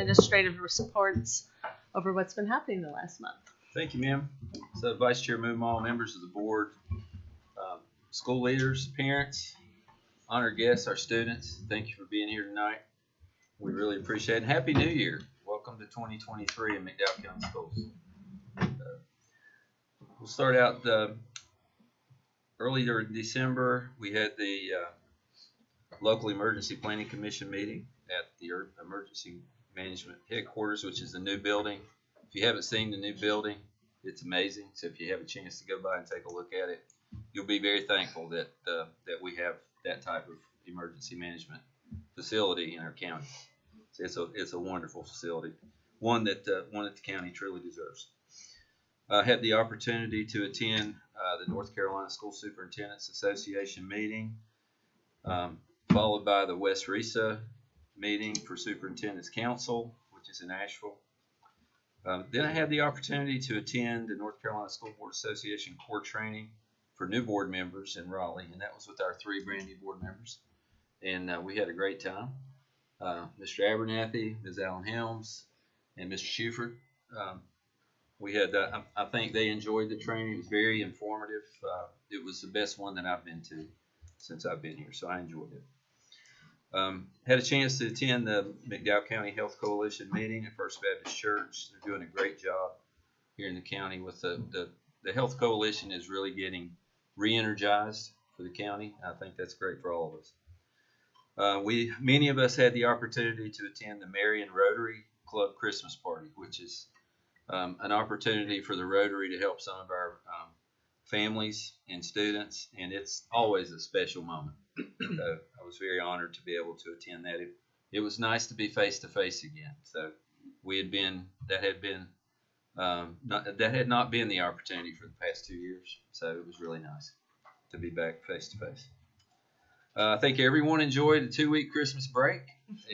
Administrative reports over what's been happening the last month. Thank you, ma'am. So, Vice Chair Moomaw, members of the board, school leaders, parents, honored guests, our students, thank you for being here tonight. We really appreciate it. Happy New Year. Welcome to 2023 in McDowell County Schools. We'll start out earlier in December. We had the local emergency planning commission meeting at the emergency management headquarters, which is the new building. If you haven't seen the new building, it's amazing. So if you have a chance to go by and take a look at it, you'll be very thankful that we have that type of emergency management facility in our county. So it's a wonderful facility, one that the county truly deserves. I had the opportunity to attend the North Carolina School Superintendents Association meeting, followed by the West RESA meeting for Superintendent's Council, which is in Asheville. Then I had the opportunity to attend the North Carolina School Board Association core training for new board members in Raleigh, and that was with our 3 brand new board members. And we had a great time. Mr. Abernathy, Ms. Allen Helms, and Mr. Schuford. We had, I think they enjoyed the training. It was very informative. It was the best one that I've been to since I've been here, so I enjoyed it. Had a chance to attend the McDowell County Health Coalition meeting at First Baptist Church. They're doing a great job here in the county with the Health Coalition is really getting re-energized for the county. I think that's great for all of us. Many of us had the opportunity to attend the Marion Rotary Club Christmas Party, which is an opportunity for the Rotary to help some of our families and students, and it's always a special moment. So I was very honored to be able to attend that. It was nice to be face to face again. So that had not been the opportunity for the past 2 years. So it was really nice to be back face to face. I think everyone enjoyed the 2-week Christmas break,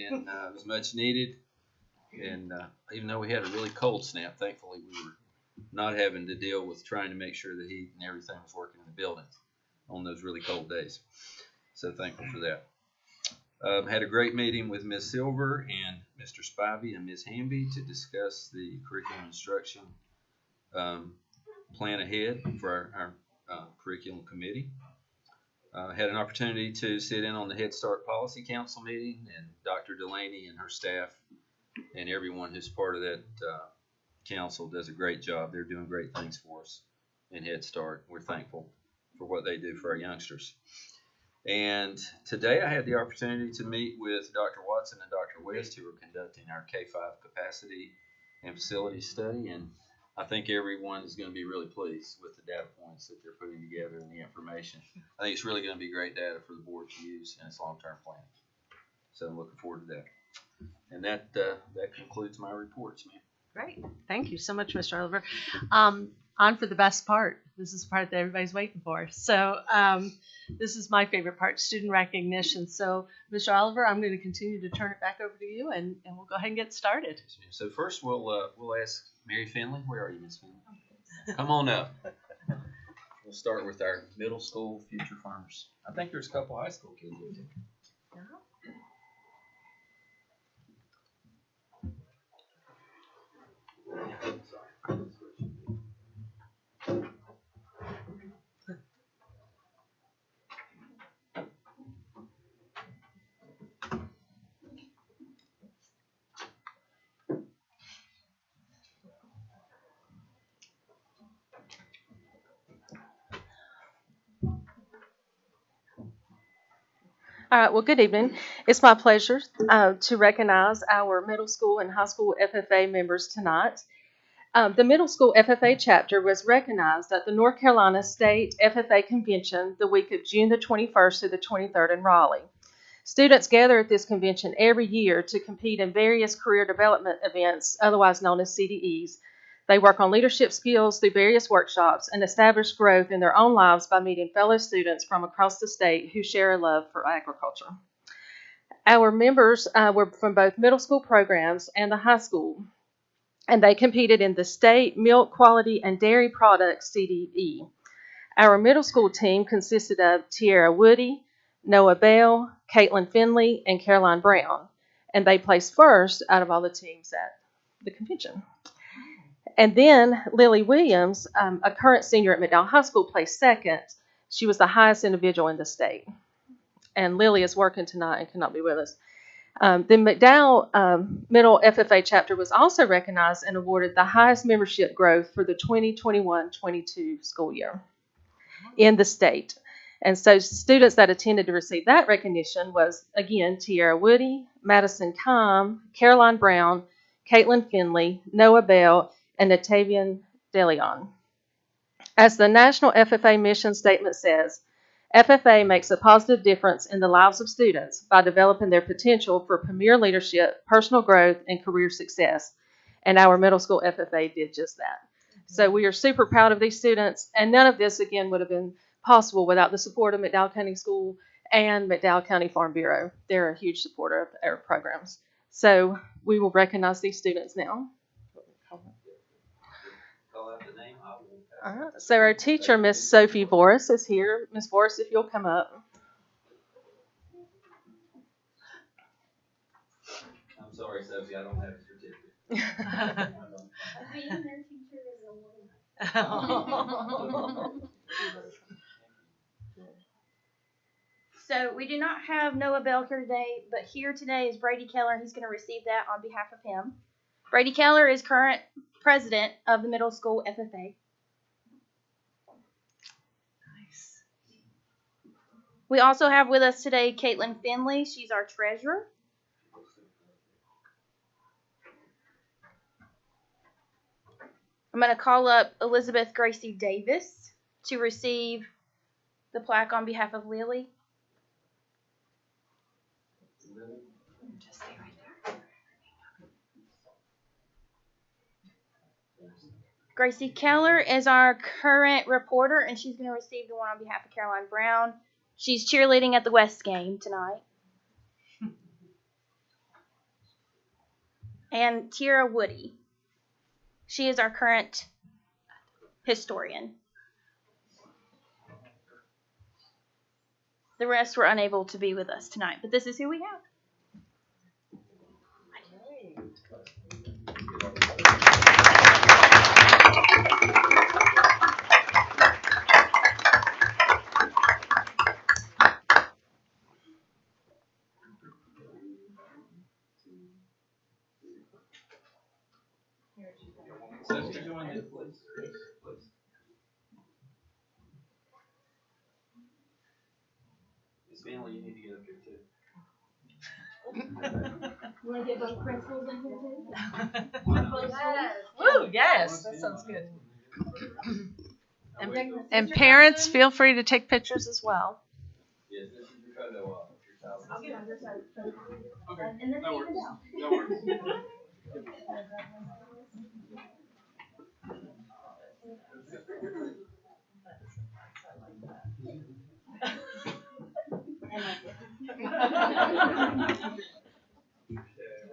and it was much needed. And even though we had a really cold snap, thankfully we were not having to deal with trying to make sure the heat and everything was working in the building on those really cold days. So thankful for that. Had a great meeting with Ms. Silver and Mr. Spivey and Ms. Hamby to discuss the curriculum instruction plan ahead for our curriculum committee. Had an opportunity to sit in on the Head Start Policy Council meeting, and Dr. Delaney and her staff and everyone who's part of that council does a great job. They're doing great things for us in Head Start. We're thankful for what they do for our youngsters. And today I had the opportunity to meet with Dr. Watson and Dr. West, who are conducting our K-5 capacity and facility study. And I think everyone is going to be really pleased with the data points that they're putting together and the information. I think it's really going to be great data for the board to use in its long-term plan. So I'm looking forward to that. And that concludes my reports, ma'am. Great. Thank you so much, Mr. Oliver. On for the best part. This is the part that everybody's waiting for. So this is my favorite part, student recognition. So, Mr. Oliver, I'm going to continue to turn it back over to you, and we'll go ahead and get started. So first we'll ask Mary Finley. Where are you, Miss Finley? Come on up. We'll start with our middle school future farmers. I think there's a couple high school kids here too. All right, well, good evening. It's my pleasure to recognize our middle school and high school FFA members tonight. The middle school FFA chapter was recognized at the North Carolina State FFA Convention the week of June the 21st through the 23rd in Raleigh. Students gather at this convention every year to compete in various career development events, otherwise known as CDEs. They work on leadership skills through various workshops and establish growth in their own lives by meeting fellow students from across the state who share a love for agriculture. Our members were from both middle school programs and the high school, and they competed in the State Milk Quality and Dairy Products CDE. Our middle school team consisted of Tiara Woody, Noah Bell, Caitlin Finley, and Caroline Brown. and they placed first out of all the teams at the convention. And then Lily Williams, a current senior at McDowell High School, placed second. She was the highest individual in the state. And Lily is working tonight and cannot be with us. The McDowell Middle FFA chapter was also recognized and awarded the highest membership growth for the 2021-22 school year in the state. And so students that attended to receive that recognition was, again, Tiara Woody, Madison Kime, Caroline Brown, Caitlin Finley, Noah Bell, and Natavian DeLeon. As the National FFA mission statement says, FFA makes a positive difference in the lives of students by developing their potential for premier leadership, personal growth, and career success. And our middle school FFA did just that. So we are super proud of these students, and none of this, again, would have been possible without the support of McDowell County School and McDowell County Farm Bureau. They're a huge supporter of our programs. So we will recognize these students now. All right. So our teacher, Miss Sophie Voris, is here. Miss Voris, if you'll come up. I'm sorry, Sophie, I don't have a certificate. So we do not have Noah Bell here today, but here today is Brady Keller. He's going to receive that on behalf of him. Brady Keller is current president of the middle school FFA. Nice. We also have with us today Caitlin Finley. She's our treasurer. I'm going to call up Elizabeth Gracie Davis to receive the plaque on behalf of Lily. Just stay right there. Gracie Keller is our current reporter, and she's going to receive the one on behalf of Caroline Brown. She's cheerleading at the West game tonight. And Tiara Woody. She is our current historian. The rest were unable to be with us tonight, but this is who we have. Sister, join in, please. Miss Finley, you need to get up here too. You want to get both principals in here too? Yes. Woo, yes, that sounds good. And parents, feel free to take pictures as well. Yes, this is your photo op. Okay. And then No even worries. down. No worries.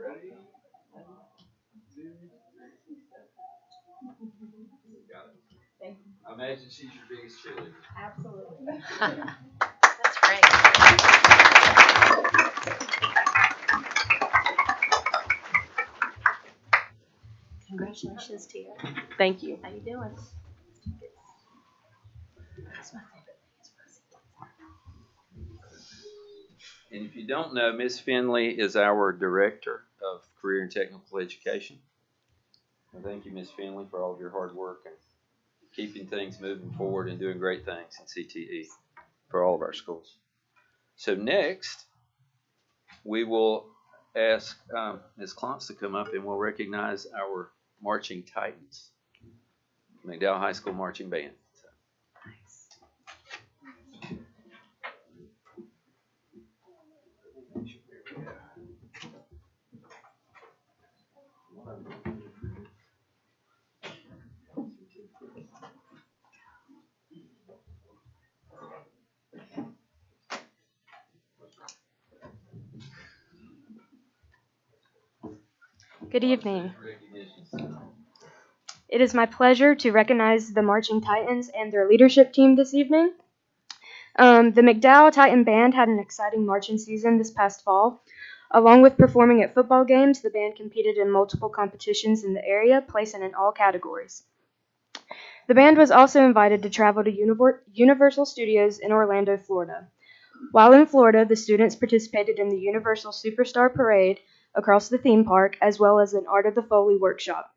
Ready? Got it. Thank you. I imagine she's your biggest cheerleader. Absolutely. That's great. Congratulations, Tia. Thank you. How you doing? And if you don't know, Miss Finley is our Director of Career and Technical Education. And thank you, Miss Finley, for all of your hard work and keeping things moving forward and doing great things in CTE for all of our schools. So next, we will ask Ms. Klontz to come up and we'll recognize our Marching Titans, McDowell High School Marching Band. Good evening. It is my pleasure to recognize the Marching Titans and their leadership team this evening. The McDowell Titan Band had an exciting marching season this past fall. Along with performing at football games, the band competed in multiple competitions in the area, placing in all categories. The band was also invited to travel to Universal Studios in Orlando, Florida. While in Florida, the students participated in the Universal Superstar Parade across the theme park, as well as an Art of the Foley workshop,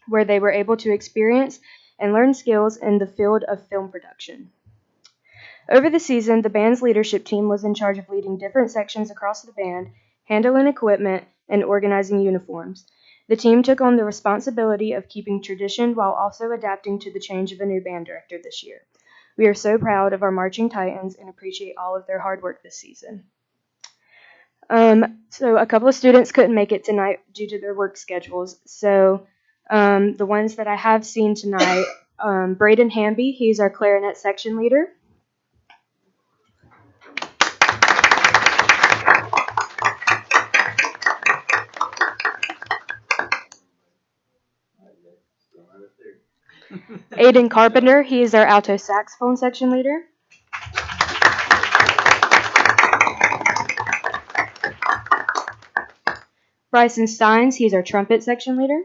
where they were able to experience and learn skills in the field of film production. Over the season, the band's leadership team was in charge of leading different sections across the band, handling equipment, and organizing uniforms. The team took on the responsibility of keeping tradition while also adapting to the change of a new band director this year. We are so proud of our Marching Titans and appreciate all of their hard work this season. So a couple of students couldn't make it tonight due to their work schedules. So the ones that I have seen tonight, Braden Hamby, he's our clarinet section leader. Aiden Carpenter, he is our alto saxophone section leader. Bryson Steins, he's our trumpet section leader.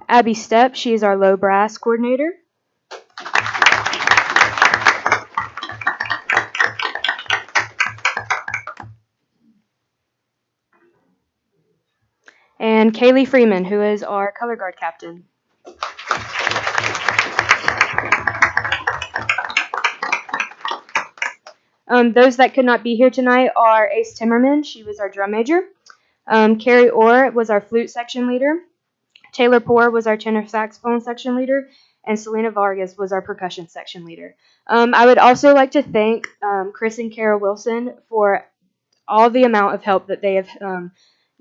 Abby Stepp, she is our low brass coordinator. And Kaylee Freeman, who is our color guard captain. Those that could not be here tonight are Ace Timmerman, she was our drum major. Carrie Orr was our flute section leader. Taylor Poore was our tenor saxophone section leader. And Selena Vargas was our percussion section leader. I would also like to thank Chris and Kara Wilson for all the amount of help that they have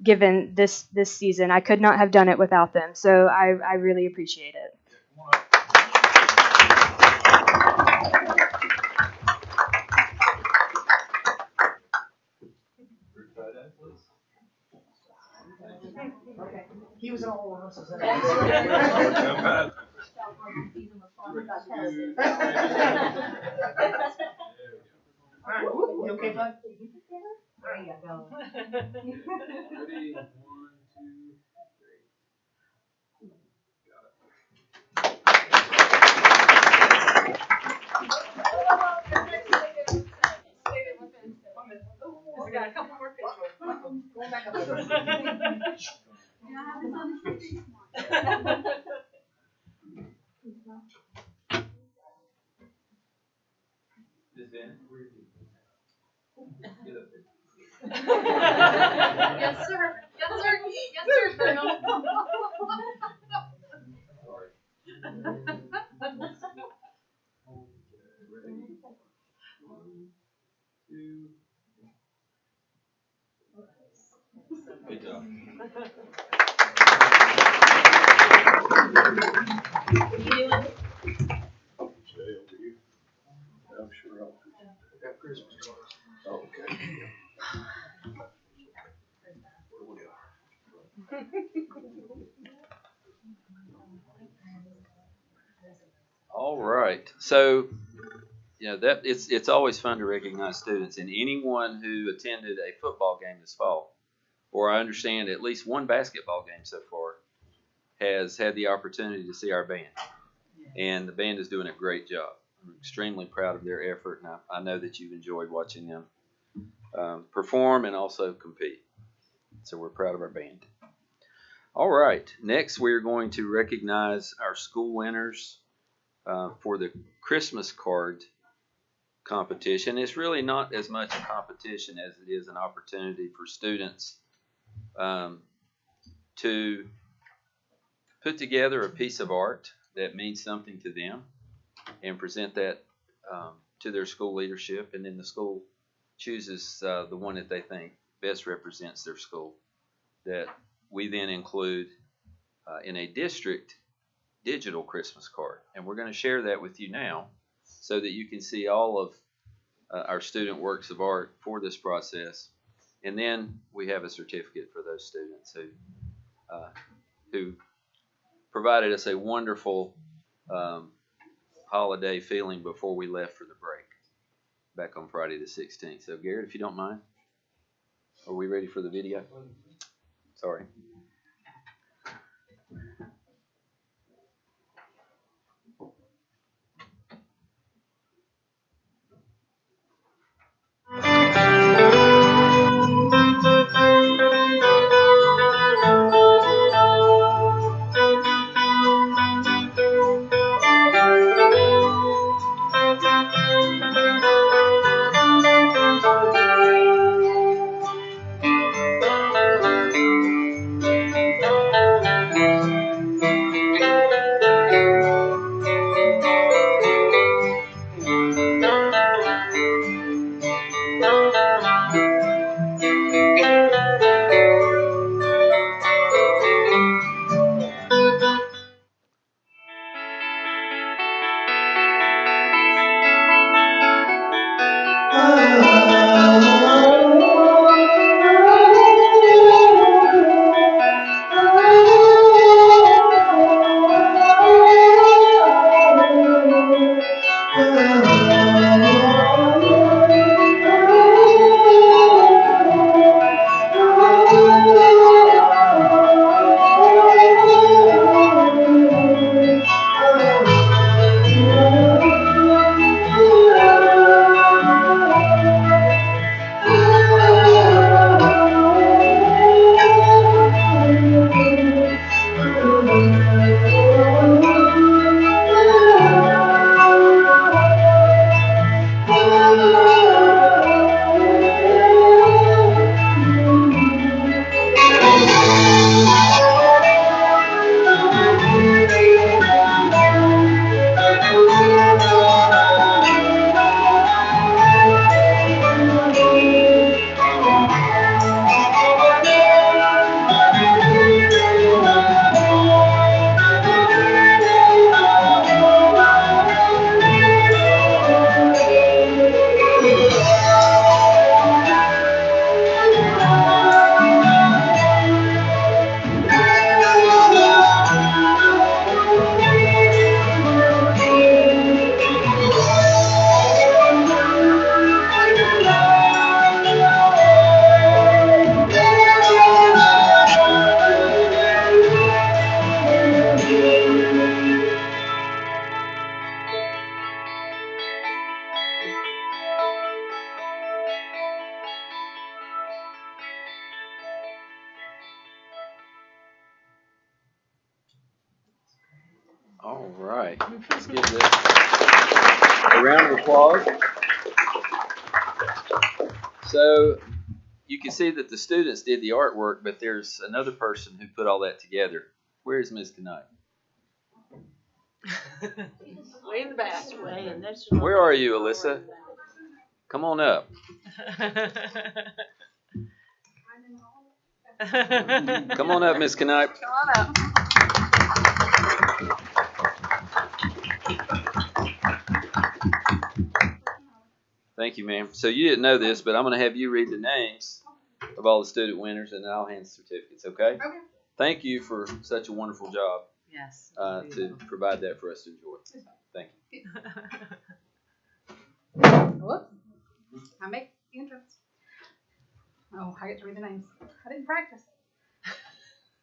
given this season. I could not have done it without them, so I really appreciate it. He was in all of us. You okay, bud? There you go. Ready? 1, 2, 3. We got a couple more pictures. Going back up. Miss Vanna, where are you? Get up there. Yes, sir. Yes, sir. Yes, sir, Colonel. Sorry. Ready? 1, 2. Good job. I'm sure I'll got Christmas cards. Oh, okay. Where we are. All right. So, that it's always fun to recognize students, and anyone who attended a football game this fall, or I understand at least one basketball game so far, has had the opportunity to see our band. And the band is doing a great job. I'm extremely proud of their effort, and I know that you've enjoyed watching them perform and also compete. So we're proud of our band. All right. Next, we're going to recognize our school winners for the Christmas card competition. It's really not as much a competition as it is an opportunity for students to put together a piece of art that means something to them and present that to their school leadership, and then the school chooses the one that they think best represents their school, that we then include in a district digital Christmas card. And we're going to share that with you now so that you can see all of our student works of art for this process. And then we have a certificate for those students who provided us a wonderful holiday feeling before we left for the break back on Friday the 16th. So, Garrett, if you don't mind, are we ready for the video? Sorry. All right. Let's give this a round of applause. So you can see that the students did the artwork, but there's another person who put all that together. Where is Ms. Knight? Way in the back. Where are you, Alyssa? Come on up. Come on up, Ms. Knight. Come on up. Thank you, ma'am. So you didn't know this, but I'm going to have you read the names of all the student winners, and then I'll hand the certificates, okay? Okay. Thank you for such a wonderful job Yes. to provide that for us to enjoy. Thank you. Whoops. I make the entrance. Oh, I get to read the names. I didn't practice.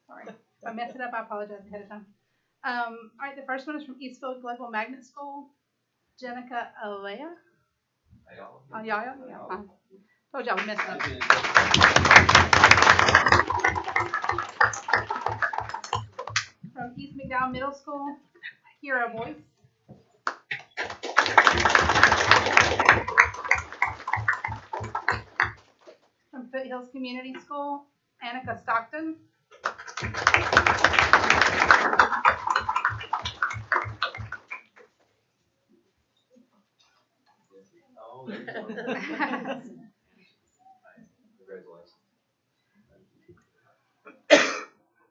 Sorry. If I mess it up, I apologize ahead of time. All right, the first one is from Eastfield Global Magnet School. Jenica Alea. Ayala? Yeah, fine. Told y'all we messed up. From East McDowell Middle School, Hero Voice. From Foothills Community School, Annika Stockton.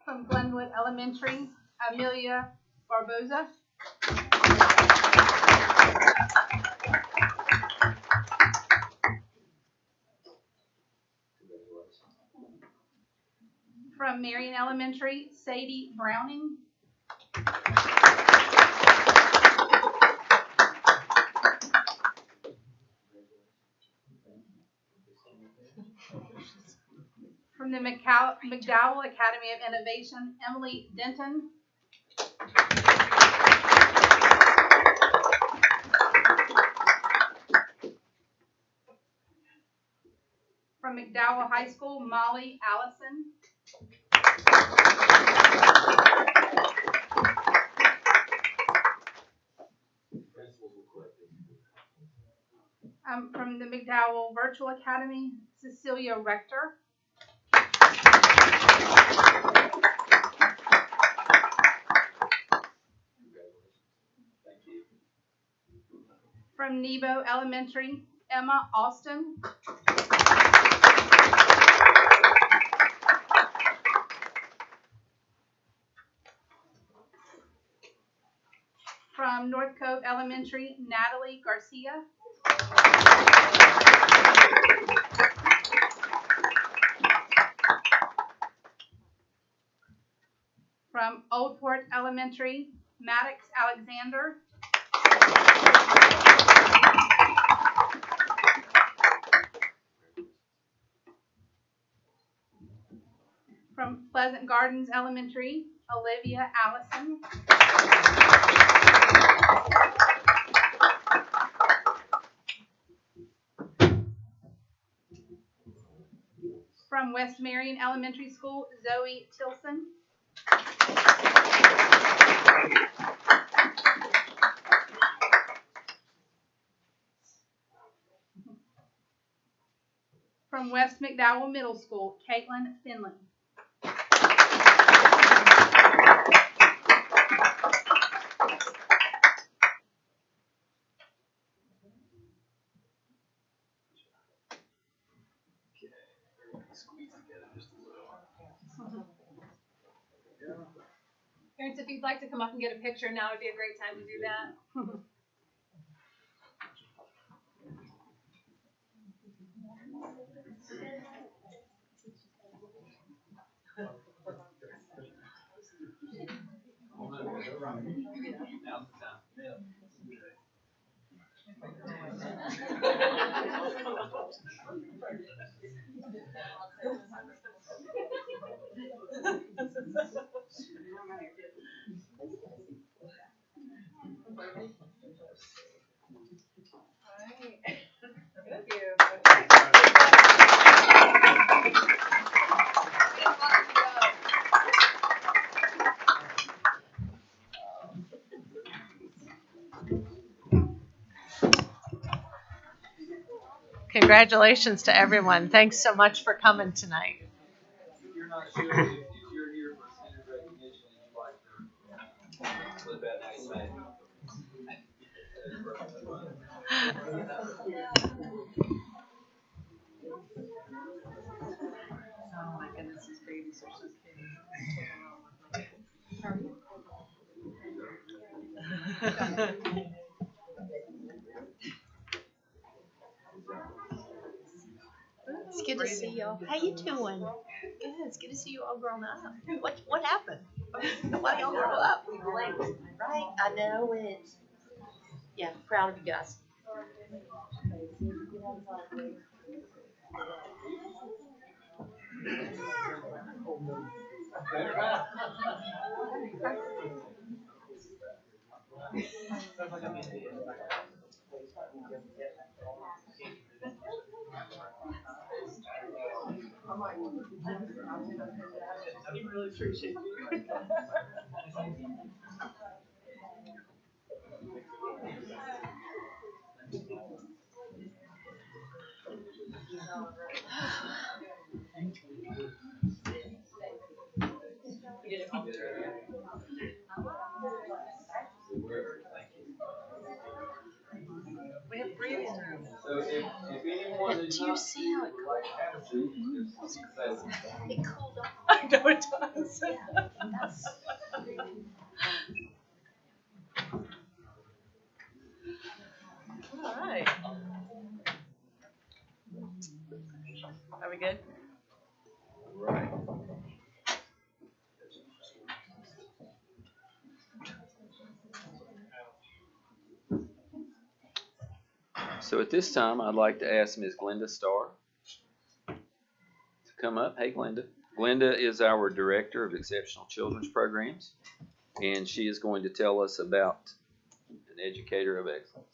From Glenwood Elementary, Amelia Barboza. From Marion Elementary, Sadie Browning. From the McDowell Academy of Innovation, Emily Denton. From McDowell High School, Molly Allison. From the McDowell Virtual Academy, Cecilia Rector. From Nebo Elementary, Emma Austin. From North Cove Elementary, Natalie Garcia. From Old Port Elementary, Maddox Alexander. From Pleasant Gardens Elementary, Olivia Allison. From West Marion Elementary School, Zoe Tilson. From West McDowell Middle School, Caitlin Finley. Parents, if you'd like to come up and get a picture, now would be a great time to do that. Congratulations to everyone. Thanks so much for coming tonight. If you're not sure if you're here for senior recognition and you'd like to slip that nice name. Oh my goodness, these babies are so cute. It's good to see y'all. How you doing? Good. It's good to see you all grown up. What happened? Why y'all grow up? Right? I know it. Yeah, proud of you guys. I really appreciate you. We have breathing room. So if anyone is Do you see how it like have a seat, just say It cooled off. I know it does. That's All right. Are we good? right. So at this time, I'd like to ask Ms. Glenda Starr to come up. Hey, Glenda. Glenda is our Director of Exceptional Children's Programs, and she is going to tell us about an educator of excellence.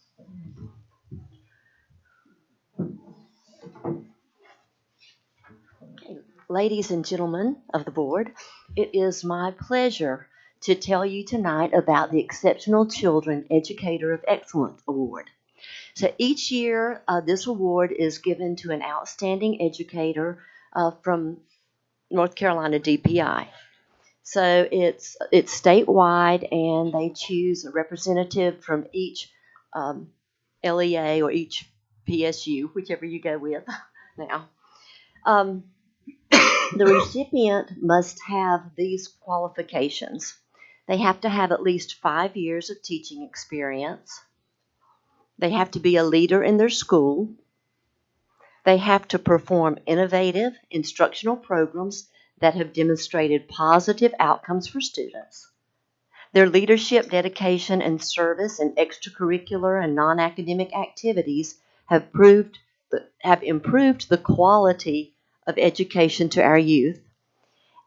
Ladies and gentlemen of the board, it is my pleasure to tell you tonight about the Exceptional Children Educator of Excellence Award. So each year, this award is given to an outstanding educator from North Carolina DPI. So it's statewide, and they choose a representative from each LEA or each PSU, whichever you go with now. The recipient must have these qualifications. They have to have at least 5 years of teaching experience. They have to be a leader in their school. They have to perform innovative instructional programs that have demonstrated positive outcomes for students. Their leadership, dedication, and service in extracurricular and non-academic activities have improved the quality of education to our youth.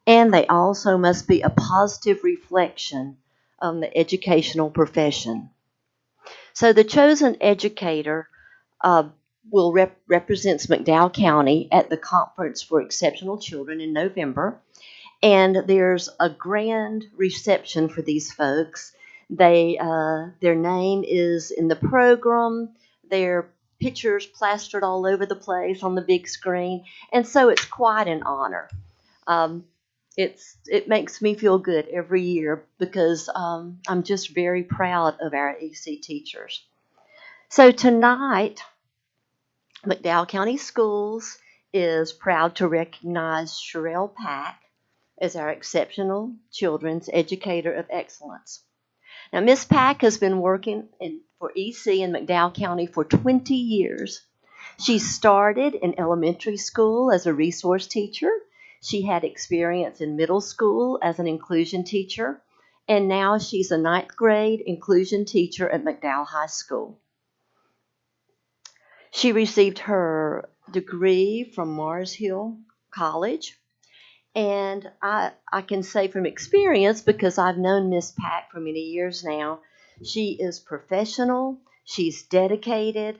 And they also must be a positive reflection on the educational profession. So the chosen educator will represents McDowell County at the Conference for Exceptional Children in November. And there's a grand reception for these folks. Their name is in the program. Their pictures plastered all over the place on the big screen. And so it's quite an honor. It makes me feel good every year because I'm just very proud of our EC teachers. So tonight, McDowell County Schools is proud to recognize Sherelle Pack as our Exceptional Children's Educator of Excellence. Now, Ms. Pack has been working for EC in McDowell County for 20 years. She started in elementary school as a resource teacher. She had experience in middle school as an inclusion teacher, and now she's a 9th grade inclusion teacher at McDowell High School. She received her degree from Mars Hill College, and I can say from experience, because I've known Miss Pack for many years now, she is professional, she's dedicated.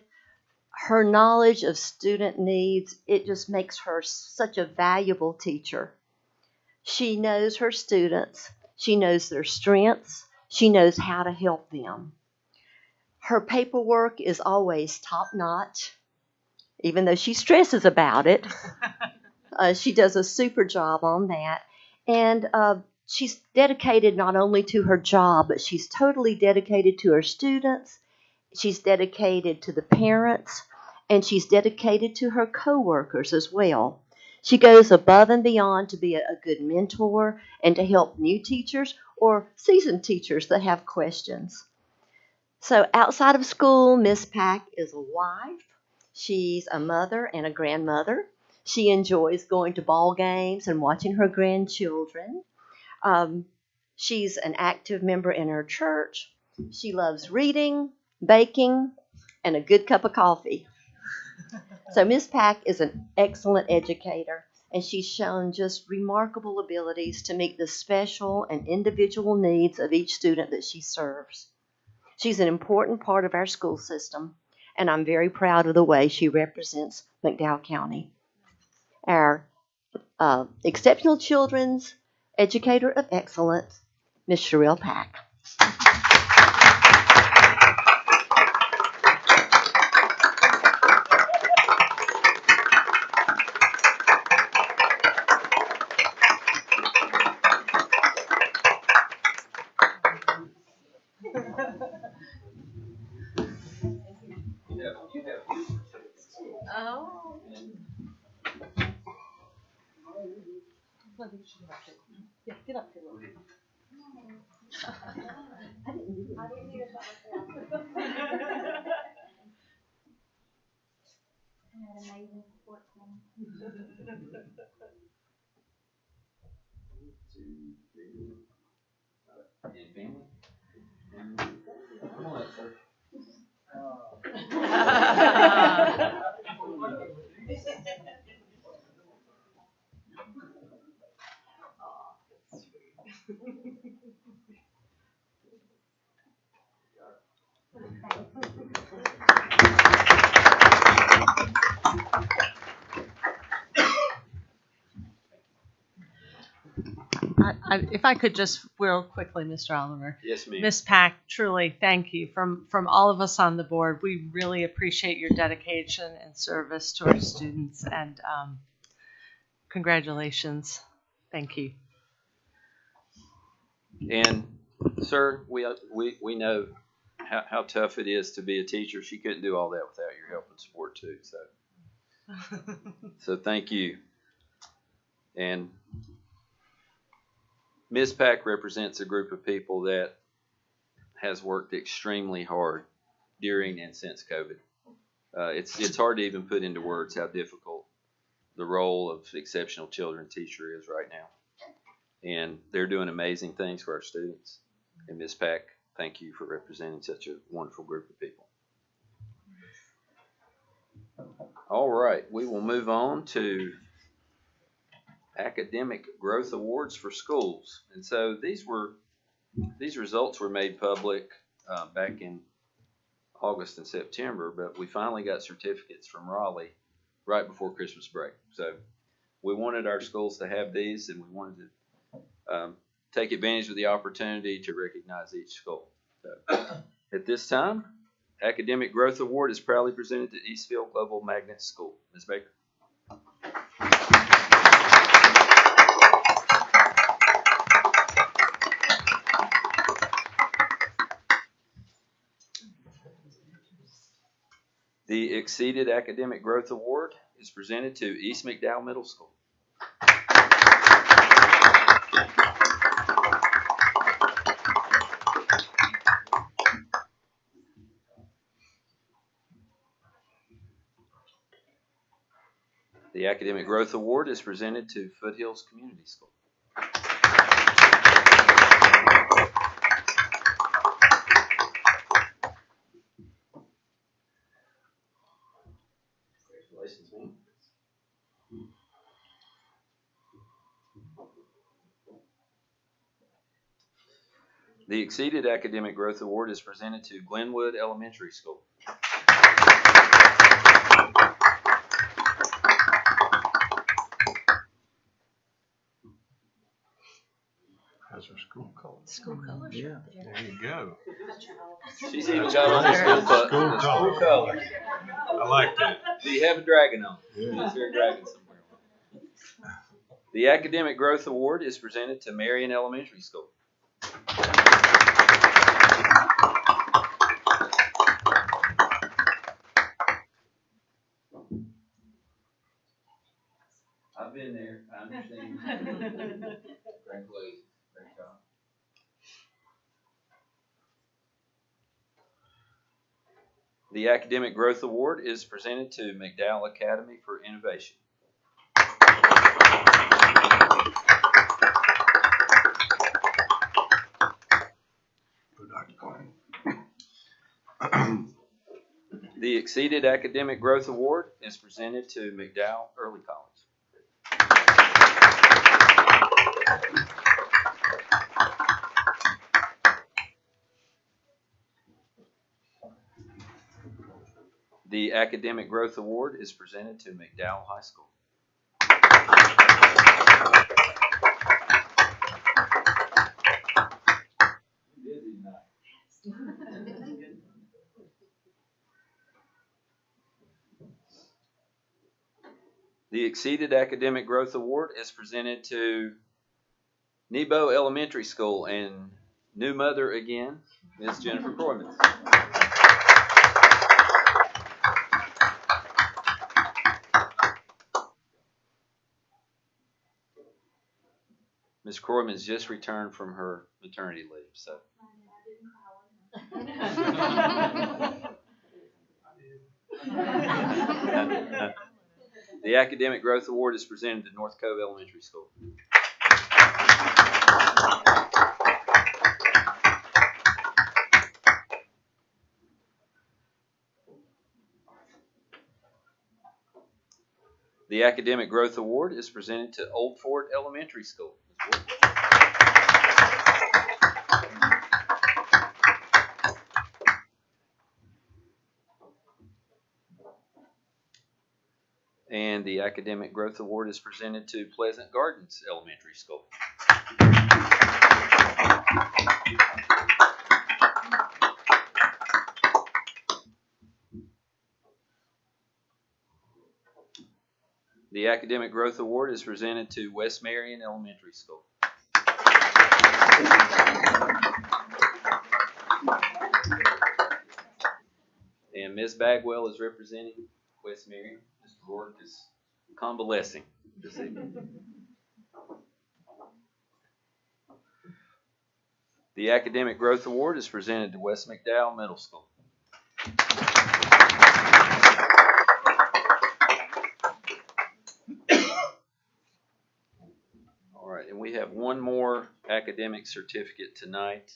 Her knowledge of student needs, it just makes her such a valuable teacher. She knows her students. She knows their strengths. She knows how to help them. Her paperwork is always top-notch, even though she stresses about it. She does a super job on that. And she's dedicated not only to her job, but she's totally dedicated to her students. She's dedicated to the parents. And she's dedicated to her coworkers as well. She goes above and beyond to be a good mentor and to help new teachers or seasoned teachers that have questions. So outside of school, Miss Pack is a wife. She's a mother and a grandmother. She enjoys going to ball games and watching her grandchildren. She's an active member in her church. She loves reading, baking, and a good cup of coffee. So Ms. Pack is an excellent educator, and she's shown just remarkable abilities to meet the special and individual needs of each student that she serves. She's an important part of our school system, and I'm very proud of the way she represents McDowell County. Our Exceptional Children's Educator of Excellence, Ms. Sherelle Pack. Oh. Yeah, get up here. I didn't need it. Amazing sports woman. And family. Come on up, sir. If I could just real quickly, Mr. Oliver. Yes, ma'am. Ms. Pack, truly, thank you. From all of us on the board, we really appreciate your dedication and service to our students, and congratulations. Thank you. And, sir, we know how tough it is to be a teacher. She couldn't do all that without your help and support, too. So thank you. And Ms. Pack represents a group of people that has worked extremely hard during and since COVID. It's hard to even put into words how difficult the role of exceptional children teacher is right now. And they're doing amazing things for our students. And Ms. Pack, thank you for representing such a wonderful group of people. All right, we will move on to Academic Growth Awards for schools. And so these results were made public back in August and September, but we finally got certificates from Raleigh right before Christmas break. So we wanted our schools to have these, and we wanted to take advantage of the opportunity to recognize each school. So, at this time, Academic Growth Award is proudly presented to Eastfield Global Magnet School. Ms. Baker. The Exceeded Academic Growth Award is presented to East McDowell Middle School. The Academic Growth Award is presented to Foothills Community School. Congratulations, man. The Exceeded Academic Growth Award is presented to Glenwood Elementary School. That's our school color. School colors. Yeah, there you go. She's even got on the school color. I like that. Do you have a dragon on? Yeah. Is there a dragon somewhere? The Academic Growth Award is presented to Marion Elementary School. I've been there. I understand. Congratulations. Great job. The Academic Growth Award is presented to McDowell Academy for Innovation. The Exceeded Academic Growth Award is presented to McDowell Early College. The Academic Growth Award is presented to McDowell High School. The Exceeded Academic Growth Award is presented to Nebo Elementary School and new mother again, Ms. Jennifer Croyman. Ms. Croyman's just returned from her maternity leave, so. The Academic Growth Award is presented to North Cove Elementary School. The Academic Growth Award is presented to Old Fort Elementary School. And the Academic Growth Award is presented to Pleasant Gardens Elementary School. The Academic Growth Award is presented to West Marion Elementary School. And Ms. Bagwell is representing West Marion. Mr. Rourke is convalescing this evening. The Academic Growth Award is presented to West McDowell Middle School. All right, and we have one more academic certificate tonight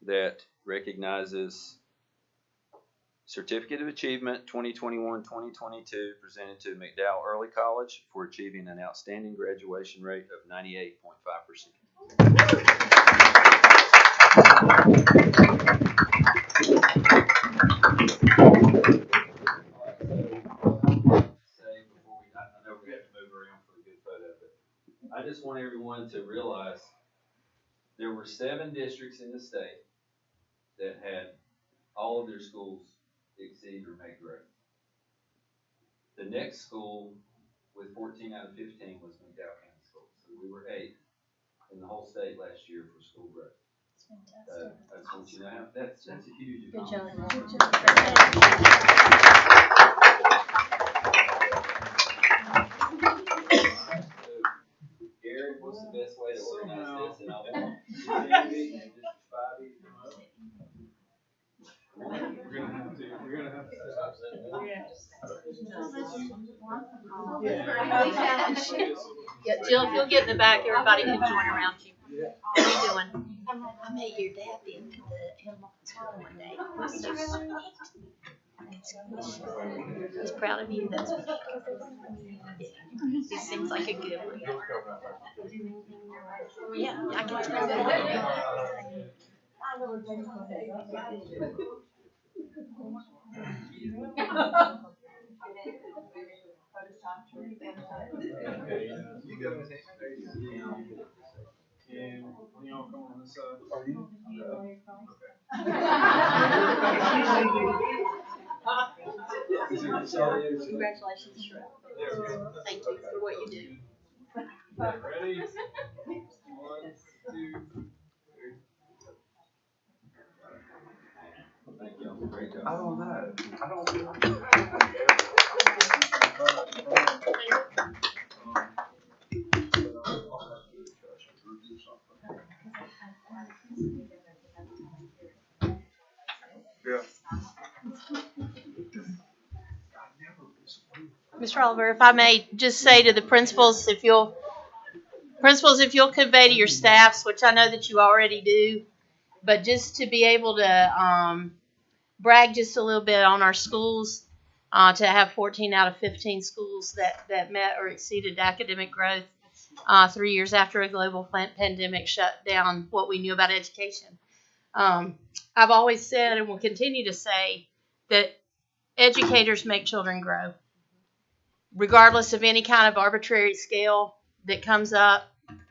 that recognizes Certificate of Achievement 2021-2022 presented to McDowell Early College for achieving an outstanding graduation rate of 98.5%. I just want everyone to realize there were 7 districts in the state that had all of their schools exceed or make growth. The next school with 14 out of 15 was McDowell County Schools. So we were 8th in the whole state last year for school growth. I just want you to know that's a huge accomplishment. Good job. Garrett, what's the best way to organize this? And I want District 5 to come up. We're gonna have to Yeah, Jill, if you'll get in the back, everybody can join around you. What are you doing? I made your dad into the animal control one day. It was so sweet. He's proud of you. That's what he seems like a good one. Yeah, I can tell that. And when y'all come on this side, are you? Congratulations, Shrub. Thank you for what you do. Ready? 1, 2. Thank you. Great job. I don't know. Yeah. Mr. Oliver, if I may just say to the principals, if you'll convey to your staffs, which I know that you already do, but just to be able to brag just a little bit on our schools, to have 14 out of 15 schools that met or exceeded academic growth 3 years after a global pandemic shut down what we knew about education. I've always said and will continue to say that educators make children grow, regardless of any kind of arbitrary scale that comes up,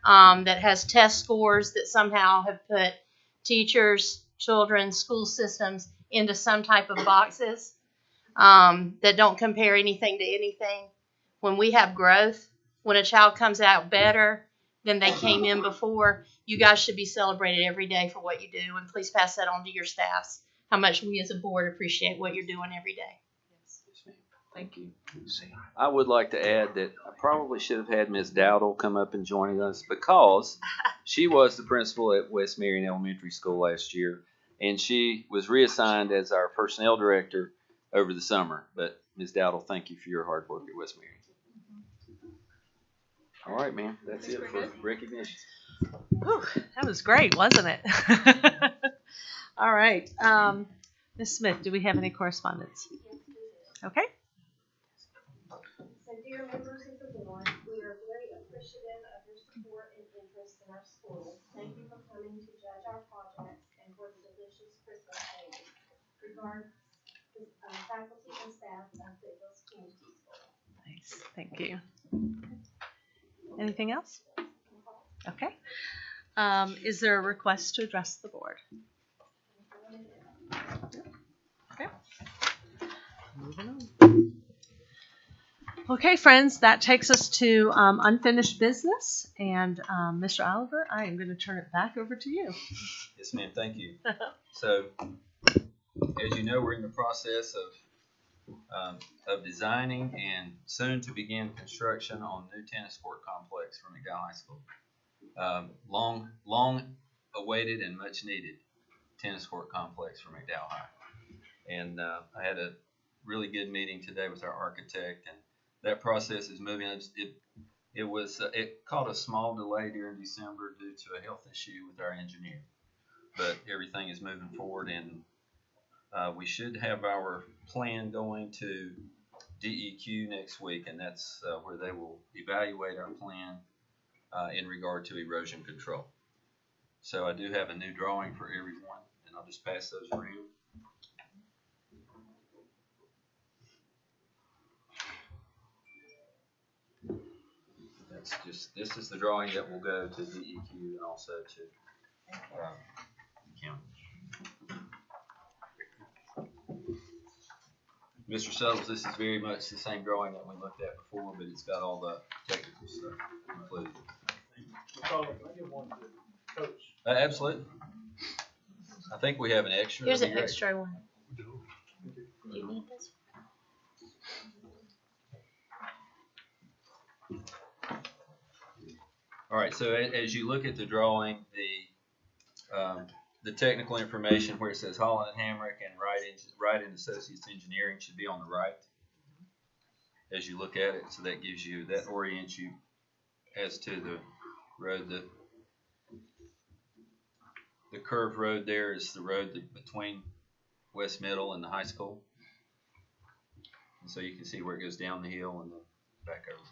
that has test scores that somehow have put teachers, children, school systems into some type of boxes that don't compare anything to anything. When we have growth, when a child comes out better than they came in before, you guys should be celebrated every day for what you do. And please pass that on to your staffs, how much we as a board appreciate what you're doing every day. Yes, ma'am. Thank you. I would like to add that I probably should have had Ms. Dowdle come up and join us because she was the principal at West Marion Elementary School last year, and she was reassigned as our personnel director over the summer. But Ms. Dowdle, thank you for your hard work at West Marion. All right, ma'am. That's it for recognition. Whew, that was great, wasn't it? All right. Ms. Smith, do we have any correspondence? Okay. So, dear members of the board, we are very appreciative of your support and interest in our school. Thank you for coming to judge our projects and for the delicious Christmas candy. Regards, faculty and staff of Bigos Community School. Nice. Thank you. Anything else? Okay. Is there a request to address the board? Okay. Moving on. Okay, friends, that takes us to unfinished business. And Mr. Oliver, I am going to turn it back over to you. Yes, ma'am. Thank you. So, as you know, we're in the process of designing and soon to begin construction on new tennis court complex for McDowell High School. Long awaited and much needed tennis court complex for McDowell High. And I had a really good meeting today with our architect, and that process is moving. It caught a small delay during December due to a health issue with our engineer, but everything is moving forward, and we should have our plan going to DEQ next week, and that's where they will evaluate our plan in regard to erosion control. So I do have a new drawing for everyone, and I'll just pass those around. This is the drawing that will go to DEQ and also to county. Mr. Suttles, this is very much the same drawing that we looked at before, but it's got all the technical stuff included. Absolutely. I think we have an extra. Here's an extra one. Do you need this? All right, so as you look at the drawing, the technical information where it says Holland and Hamrick and Wright and Associates Engineering should be on the right as you look at it. So that gives you, that orients you as to the road. The curved road there is the road between West Middle and the high school. And so you can see where it goes down the hill and then back over.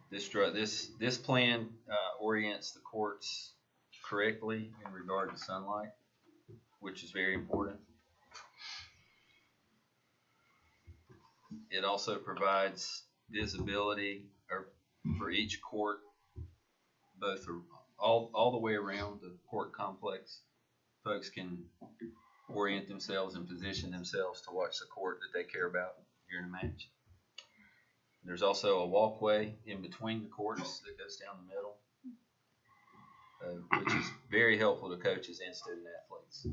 This plan orients the courts correctly in regard to sunlight, which is very important. It also provides visibility for each court, both all the way around the court complex. Folks can orient themselves and position themselves to watch the court that they care about during a match. There's also a walkway in between the courts that goes down the middle, which is very helpful to coaches and student athletes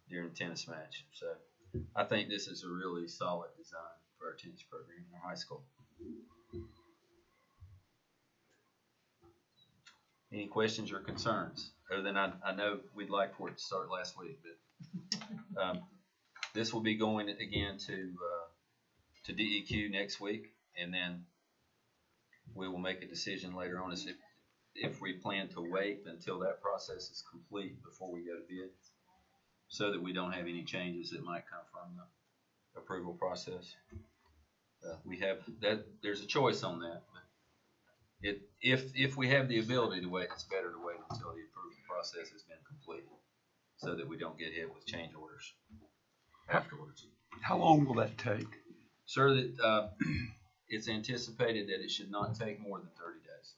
during a tennis match. So I think this is a really solid design for our tennis program in our high school. Any questions or concerns? Other than I know we'd like for it to start last week, but this will be going again to DEQ next week. And then we will make a decision later on as if we plan to wait until that process is complete before we go to bid, so that we don't have any changes that might come from the approval process. We have that. There's a choice on that. But if we have the ability to wait, it's better to wait until the approval process has been completed, so that we don't get hit with change orders afterwards. How long will that take? Sir, that it's anticipated that it should not take more than 30 days.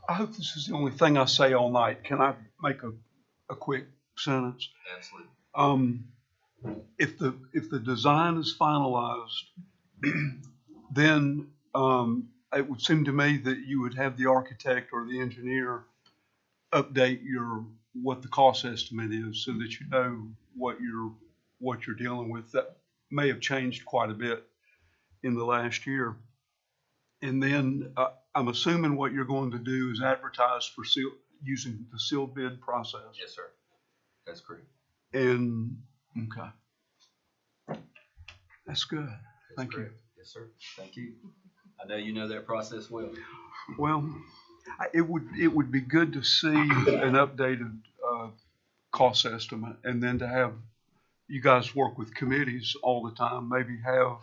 I hope this is the only thing I say all night. Can I make a quick sentence? Absolutely. If the design is finalized, then it would seem to me that you would have the architect or the engineer update what the cost estimate is, so that you know what you're dealing with. That may have changed quite a bit in the last year. And then I'm assuming what you're going to do is advertise for using the sealed bid process. Yes, sir. That's correct. And okay, that's good. Thank you. Yes, sir. Thank you. I know you know that process well. Well, it would be good to see an updated cost estimate, and then to have you guys work with committees all the time. Maybe have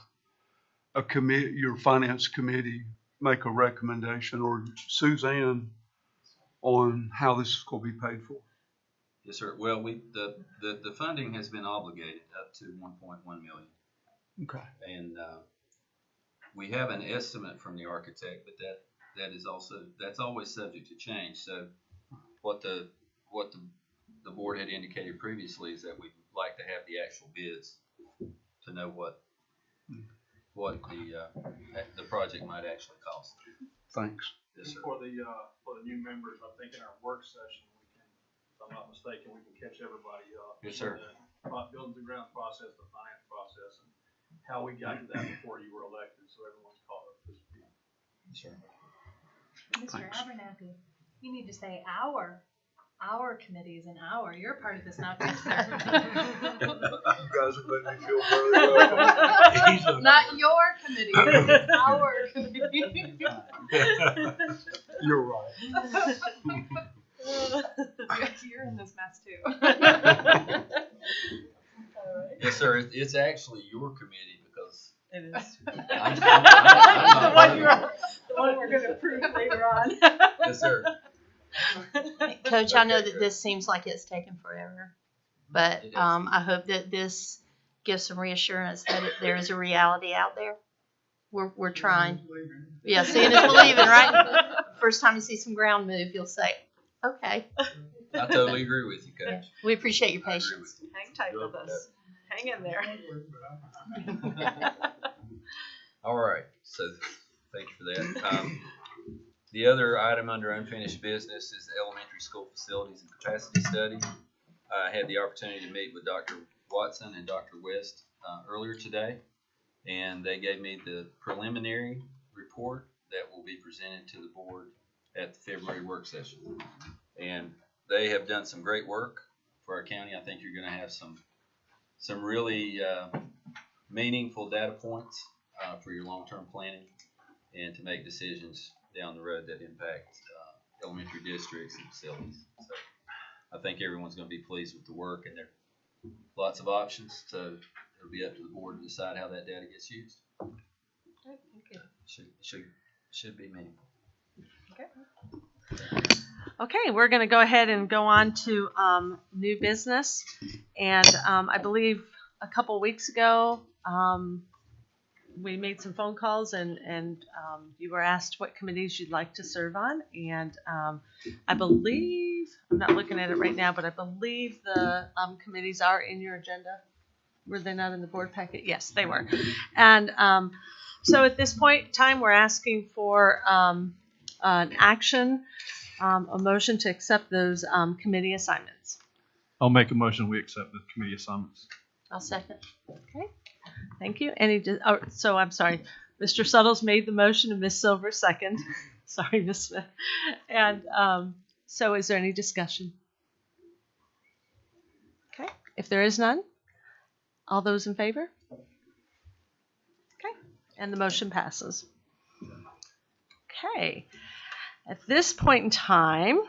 your finance committee make a recommendation, or Suzanne, on how this is going to be paid for. Yes, sir. Well, the funding has been obligated up to $1.1 million. Okay. And we have an estimate from the architect, but that's always subject to change. So what the board had indicated previously is that we'd like to have the actual bids to know what the project might actually cost. Thanks. Yes, sir. For the new members, I think in our work session, we can, if I'm not mistaken, we can catch everybody up. Yes, sir. The buildings and grounds process, the finance process, and how we got to that before you were elected, so everyone's caught up to speed. Yes, sir. Mr. Abernathy, you need to say our committees and you're part of this now too, sir. You guys are making me feel very well. Not your committee, it's our committee. You're right. You're in this mess too. Yes, sir. It's actually your committee because It is. I'm The one not the one we're going to approve later on. yes, sir. Coach, I know that this seems like it's taken forever, but It is. I hope that this gives some reassurance that there is a reality out there. We're trying. Yeah, seeing is believing, right? First time you see some ground move, you'll say, okay. I totally agree with you, Coach. We appreciate your I agree with patience. you. Hang tight with us. Hang in there. All right, so thank you for that. The other item under unfinished business is the elementary school facilities and capacity study. I had the opportunity to meet with Dr. Watson and Dr. West earlier today, and they gave me the preliminary report that will be presented to the board at the February work session. And they have done some great work for our county. I think you're going to have some really meaningful data points for your long-term planning and to make decisions down the road that impact elementary districts and facilities. So I think everyone's going to be pleased with the work, and there are lots of options. So it'll be up to the board to decide how that data gets used. Should be meaningful. Okay, we're going to go ahead and go on to new business. And I believe a couple weeks ago, we made some phone calls and you were asked what committees you'd like to serve on. And I believe, I'm not looking at it right now, but I believe the committees are in your agenda. Were they not in the board packet? Yes, they were. And so at this point in time, we're asking for an action, a motion to accept those committee assignments. I'll make a motion, we accept the committee assignments. I'll second. Okay, thank you. So I'm sorry, Mr. Suttles made the motion and Ms. Silver second. Sorry, Ms. Smith. And so is there any discussion? Okay, if there is none, all those in favor? Okay, and the motion passes. Okay, at this point in time,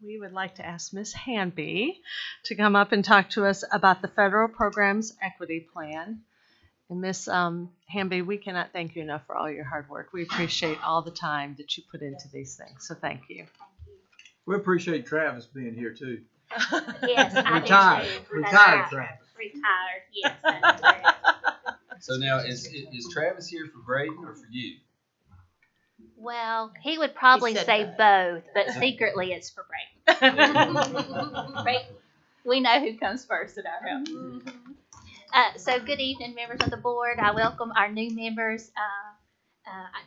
we would like to ask Ms. Hanby to come up and talk to us about the federal programs equity plan. And Ms. Hanby, we cannot thank you enough for all your hard work. We appreciate all the time that you put into these things, so thank you. We appreciate Travis being here too. Yes, I Retired. do too. Retired Travis. Retired, yes, that's correct. So now, is Travis here for Braden or for you? Well, he would probably He said say both, but secretly it's for Brayden. Right? We know who comes first at our house. So good evening, members of the board. I welcome our new members.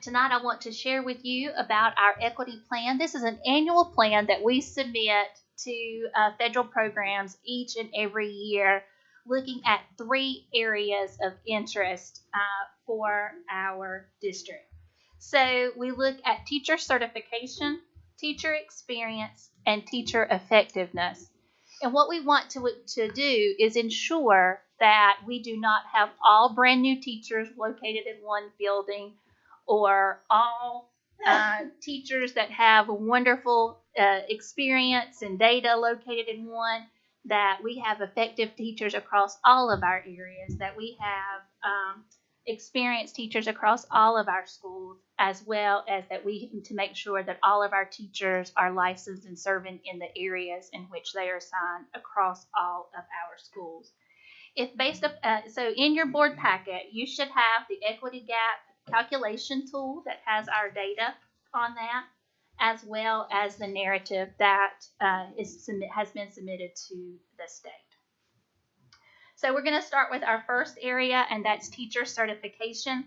Tonight I want to share with you about our equity plan. This is an annual plan that we submit to federal programs each and every year, looking at 3 areas of interest for our district. So we look at teacher certification, teacher experience, and teacher effectiveness. And what we want to do is ensure that we do not have all brand new teachers located in one building, or all teachers that have wonderful experience and data located in one, that we have effective teachers across all of our areas, that we have experienced teachers across all of our schools, as well as that we to make sure that all of our teachers are licensed and serving in the areas in which they are assigned across all of our schools. If based up, so in your board packet, you should have the equity gap calculation tool that has our data on that, as well as the narrative that has been submitted to the state. So we're going to start with our first area, and that's teacher certification.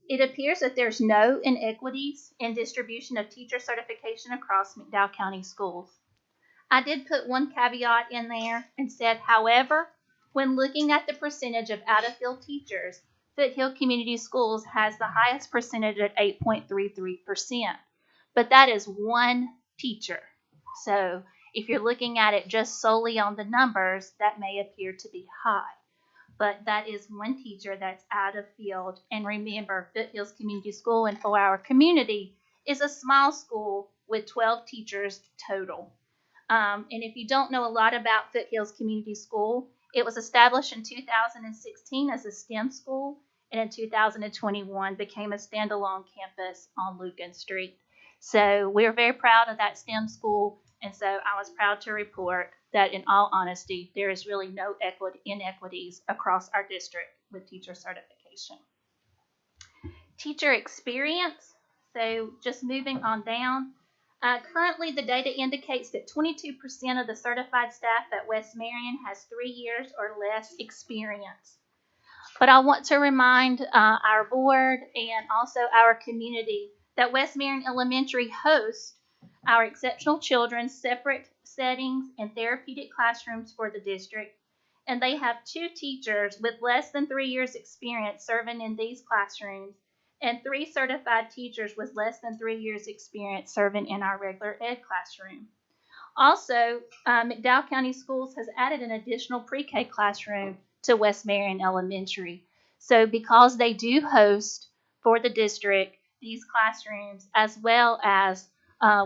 It appears that there's no inequities in distribution of teacher certification across McDowell County schools. I did put one caveat in there and said, however, when looking at the percentage of out-of-field teachers, Foothill Community Schools has the highest percentage at 8.33%. But that is one teacher. So if you're looking at it just solely on the numbers, that may appear to be high. But that is one teacher that's out of field. And remember, Foothills Community School in 4-hour community is a small school with 12 teachers total. And if you don't know a lot about Foothills Community School, it was established in 2016 as a STEM school, and in 2021 became a standalone campus on Lucan Street. So we're very proud of that STEM school, and so I was proud to report that in all honesty, there is really no inequities across our district with teacher certification. Teacher experience, so just moving on down. Currently, the data indicates that 22% of the certified staff at West Marion has 3 years or less experience. But I want to remind our board and also our community that West Marion Elementary hosts our exceptional children's separate settings and therapeutic classrooms for the district. And they have 2 teachers with less than 3 years experience serving in these classrooms, and 3 certified teachers with less than 3 years experience serving in our regular ed classroom. Also, McDowell County Schools has added an additional pre-K classroom to West Marion Elementary. So because they do host for the district these classrooms, as well as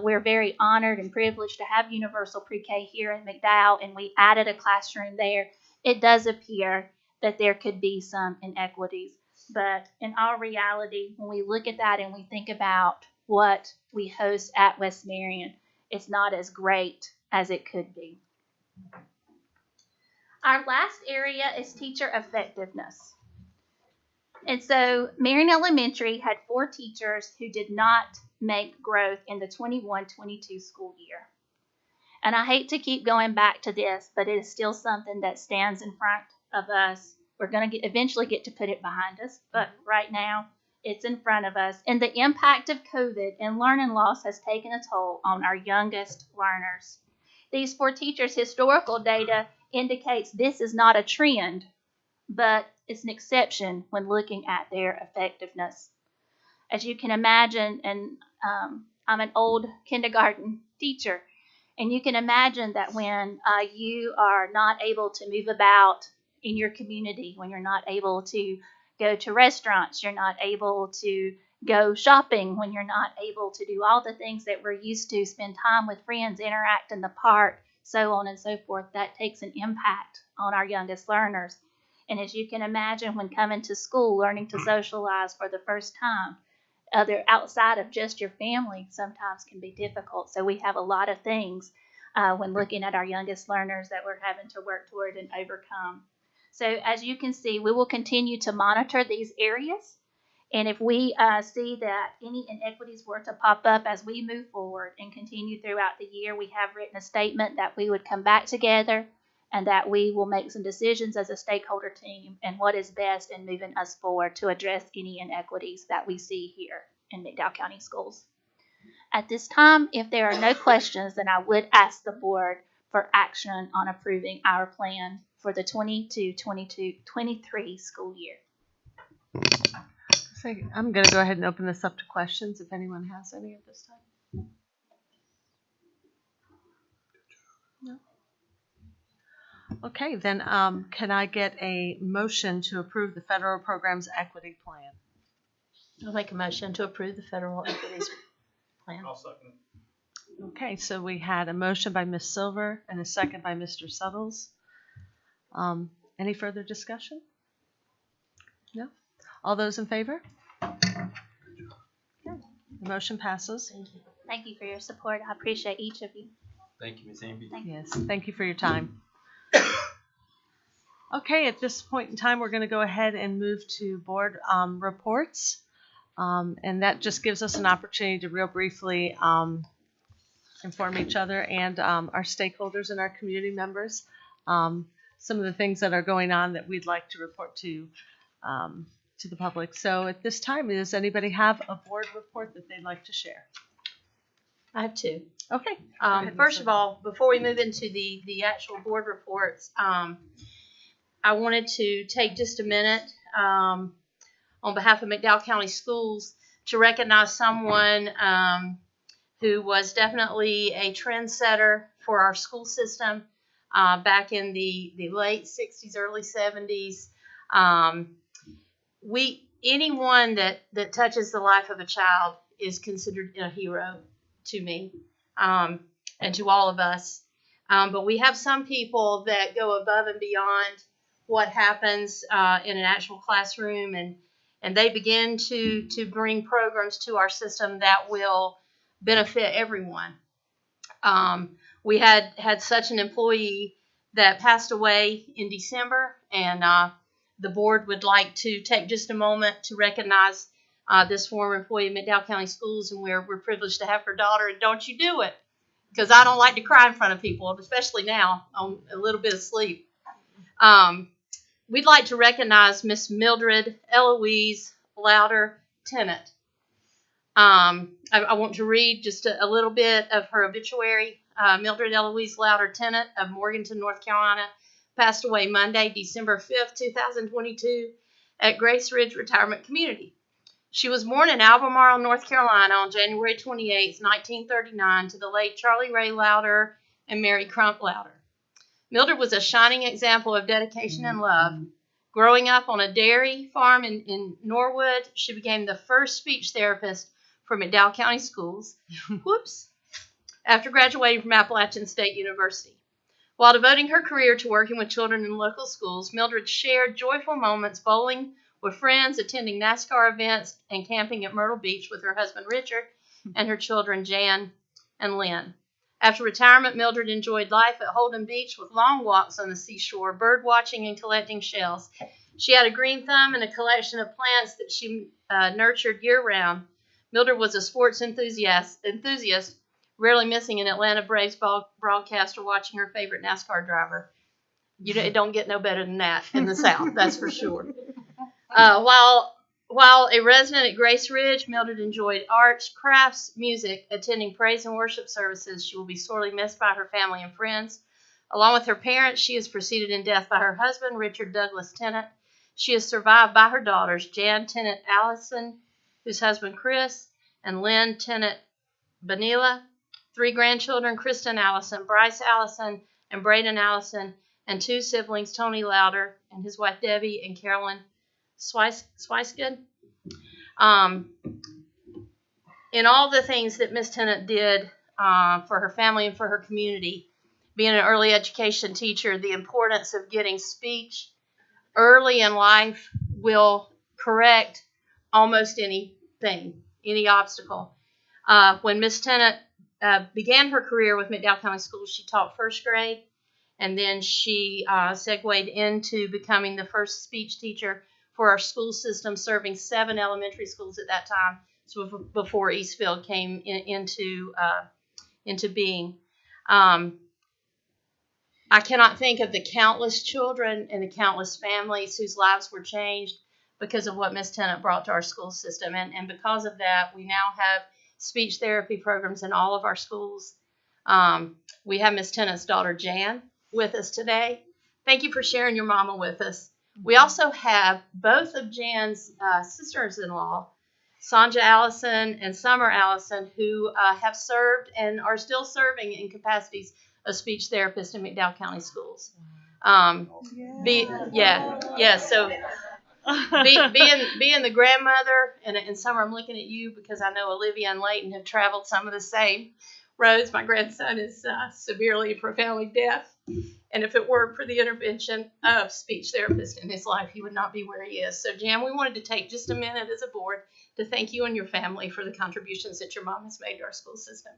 we're very honored and privileged to have universal pre-K here in McDowell, and we added a classroom there, it does appear that there could be some inequities. But in all reality, when we look at that and we think about what we host at West Marion, it's not as great as it could be. Our last area is teacher effectiveness. And so Marion Elementary had 4 teachers who did not make growth in the 21-22 school year. And I hate to keep going back to this, but it is still something that stands in front of us. We're going to eventually get to put it behind us, but right now it's in front of us. And the impact of COVID and learning loss has taken a toll on our youngest learners. These 4 teachers' historical data indicates this is not a trend, but it's an exception when looking at their effectiveness. As you can imagine, and I'm an old kindergarten teacher, and you can imagine that when you are not able to move about in your community, when you're not able to go to restaurants, you're not able to go shopping, when you're not able to do all the things that we're used to, spend time with friends, interact in the park, so on and so forth, that takes an impact on our youngest learners. And as you can imagine, when coming to school, learning to socialize for the first time, other outside of just your family sometimes can be difficult. So we have a lot of things when looking at our youngest learners that we're having to work toward and overcome. So as you can see, we will continue to monitor these areas. And if we see that any inequities were to pop up as we move forward and continue throughout the year, we have written a statement that we would come back together and that we will make some decisions as a stakeholder team and what is best in moving us forward to address any inequities that we see here in McDowell County Schools. At this time, if there are no questions, then I would ask the board for action on approving our plan for the 22-23 school year. So I'm going to go ahead and open this up to questions if anyone has any at this time. No? Okay, then can I get a motion to approve the federal programs equity plan? I'll make a motion to approve the federal equities plan. I'll second it. Okay, so we had a motion by Ms. Silver and a second by Mr. Suttles. Any further discussion? No? All those in favor? Okay. The motion passes. Thank you. Thank you for your support. I appreciate each of you. Thank you, Ms. Amby. Yes, thank you for your time. Okay, at this point in time, we're going to go ahead and move to board reports. And that just gives us an opportunity to real briefly inform each other and our stakeholders and our community members some of the things that are going on that we'd like to report to the public. So at this time, does anybody have a board report that they'd like to share? I have two. Okay. First of all, before we move into the actual board reports, I wanted to take just a minute on behalf of McDowell County Schools to recognize someone who was definitely a trendsetter for our school system back in the late 60s, early 70s. Anyone that touches the life of a child is considered a hero to me and to all of us. But we have some people that go above and beyond what happens in an actual classroom, and they begin to bring programs to our system that will benefit everyone. We had such an employee that passed away in December, and the board would like to take just a moment to recognize this former employee of McDowell County Schools, and we're privileged to have her daughter. And don't you do it, because I don't like to cry in front of people, especially now on a little bit of sleep. We'd like to recognize Miss Mildred Eloise Louder Tennant. I want to read just a little bit of her obituary. Mildred Eloise Louder Tennant of Morganton, North Carolina, passed away Monday, December 5th, 2022, at Grace Ridge Retirement Community. She was born in Albemarle, North Carolina on January 28, 1939, to the late Charlie Ray Louder and Mary Crump Louder. Mildred was a shining example of dedication and love. Growing up on a dairy farm in Norwood, she became the first speech therapist for McDowell County Schools. Whoops. After graduating from Appalachian State University. While devoting her career to working with children in local schools, Mildred shared joyful moments bowling with friends, attending NASCAR events, and camping at Myrtle Beach with her husband Richard and her children Jan and Lynn. After retirement, Mildred enjoyed life at Holden Beach with long walks on the seashore, bird watching, and collecting shells. She had a green thumb and a collection of plants that she nurtured year-round. Mildred was a sports enthusiast, rarely missing an Atlanta Braves broadcast or watching her favorite NASCAR driver. It don't get no better than that in the South, that's for sure. While a resident at Grace Ridge, Mildred enjoyed arts, crafts, music, attending praise and worship services. She will be sorely missed by her family and friends. Along with her parents, she is preceded in death by her husband, Richard Douglas Tennant. She is survived by her daughters, Jan Tennant Allison, whose husband Chris, and Lynn Tennant Benila, 3 grandchildren, Kristen Allison, Bryce Allison, and Braden Allison, and 2 siblings, Tony Louder and his wife Debbie, and Carolyn Swicegood. In all the things that Miss Tennant did for her family and for her community, being an early education teacher, the importance of getting speech early in life will correct almost anything, any obstacle. When Miss Tennant began her career with McDowell County Schools, she taught first grade, and then she segued into becoming the first speech teacher for our school system, serving 7 elementary schools at that time, so before Eastfield came into being. I cannot think of the countless children and the countless families whose lives were changed because of what Miss Tennant brought to our school system. And because of that, we now have speech therapy programs in all of our schools. We have Miss Tennant's daughter, Jan, with us today. Thank you for sharing your mama with us. We also have both of Jan's sisters-in-law, Sonja Allison and Summer Allison, who have served and are still serving in capacities of speech therapists in McDowell County Schools. Being the grandmother, and Summer, I'm looking at you because I know Olivia and Layton have traveled some of the same roads. My grandson is severely and profoundly deaf, and if it weren't for the intervention of speech therapists in his life, he would not be where he is. So, Jan, we wanted to take just a minute as a board to thank you and your family for the contributions that your mom has made to our school system.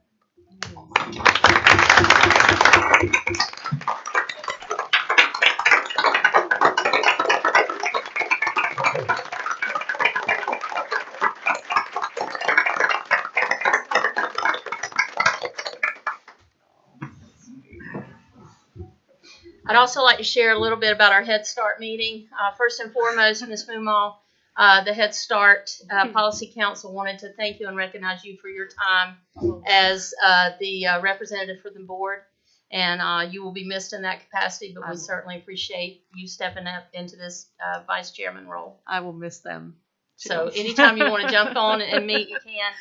I'd also like to share a little bit about our Head Start meeting. First and foremost, Ms. Mumal, the Head Start Policy Council wanted to thank you and recognize you for your time as the representative for the board. And you will be missed in that capacity, but we certainly appreciate you stepping up into this vice chairman role. I will miss them. So anytime you want to jump on and meet, you can.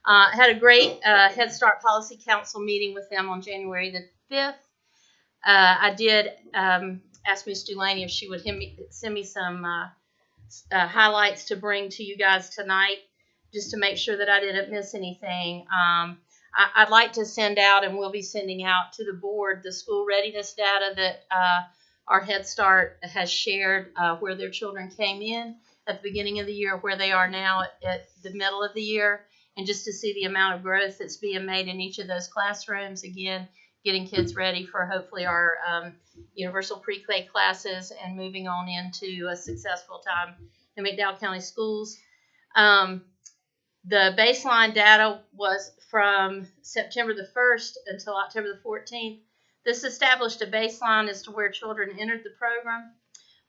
I had a great Head Start Policy Council meeting with them on January the 5th. I did ask Ms. Delaney if she would send me some highlights to bring to you guys tonight, just to make sure that I didn't miss anything. I'd like to send out, and we'll be sending out to the board, the school readiness data that our Head Start has shared, where their children came in at the beginning of the year, where they are now at the middle of the year, and just to see the amount of growth that's being made in each of those classrooms. Again, getting kids ready for hopefully our universal pre-K classes and moving on into a successful time in McDowell County Schools. The baseline data was from September the 1st until October the 14th. This established a baseline as to where children entered the program.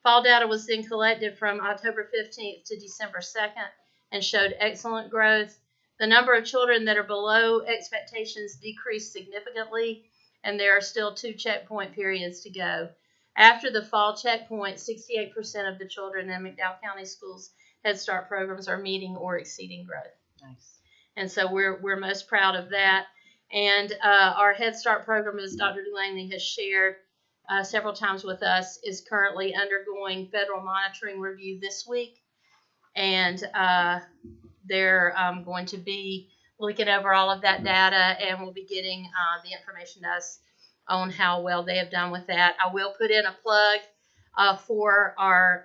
Fall data was then collected from October 15th to December 2nd and showed excellent growth. The number of children that are below expectations decreased significantly, and there are still 2 checkpoint periods to go. After the fall checkpoint, 68% of the children in McDowell County Schools Head Start programs are meeting or exceeding growth. Nice. And so we're most proud of that. And our Head Start program, as Dr. Delaney has shared several times with us, is currently undergoing federal monitoring review this week. And they're going to be looking over all of that data, and we'll be getting the information to us on how well they have done with that. I will put in a plug for our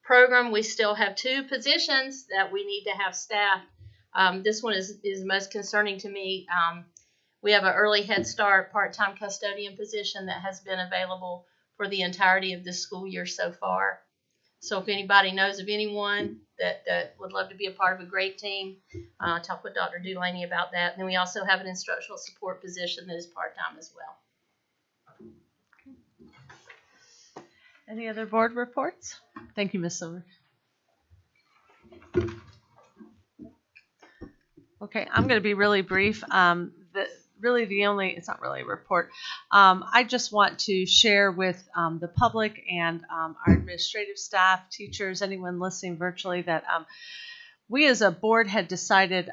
program. We still have 2 positions that we need to have staffed. This one is most concerning to me. We have an early Head Start part-time custodian position that has been available for the entirety of this school year so far. So if anybody knows of anyone that would love to be a part of a great team, talk with Dr. Delaney about that. And then we also have an instructional support position that is part-time as well. Any other board reports? Thank you, Ms. Silver. Okay, I'm going to be really brief. It's not really a report. I just want to share with the public and our administrative staff, teachers, anyone listening virtually, that we as a board had decided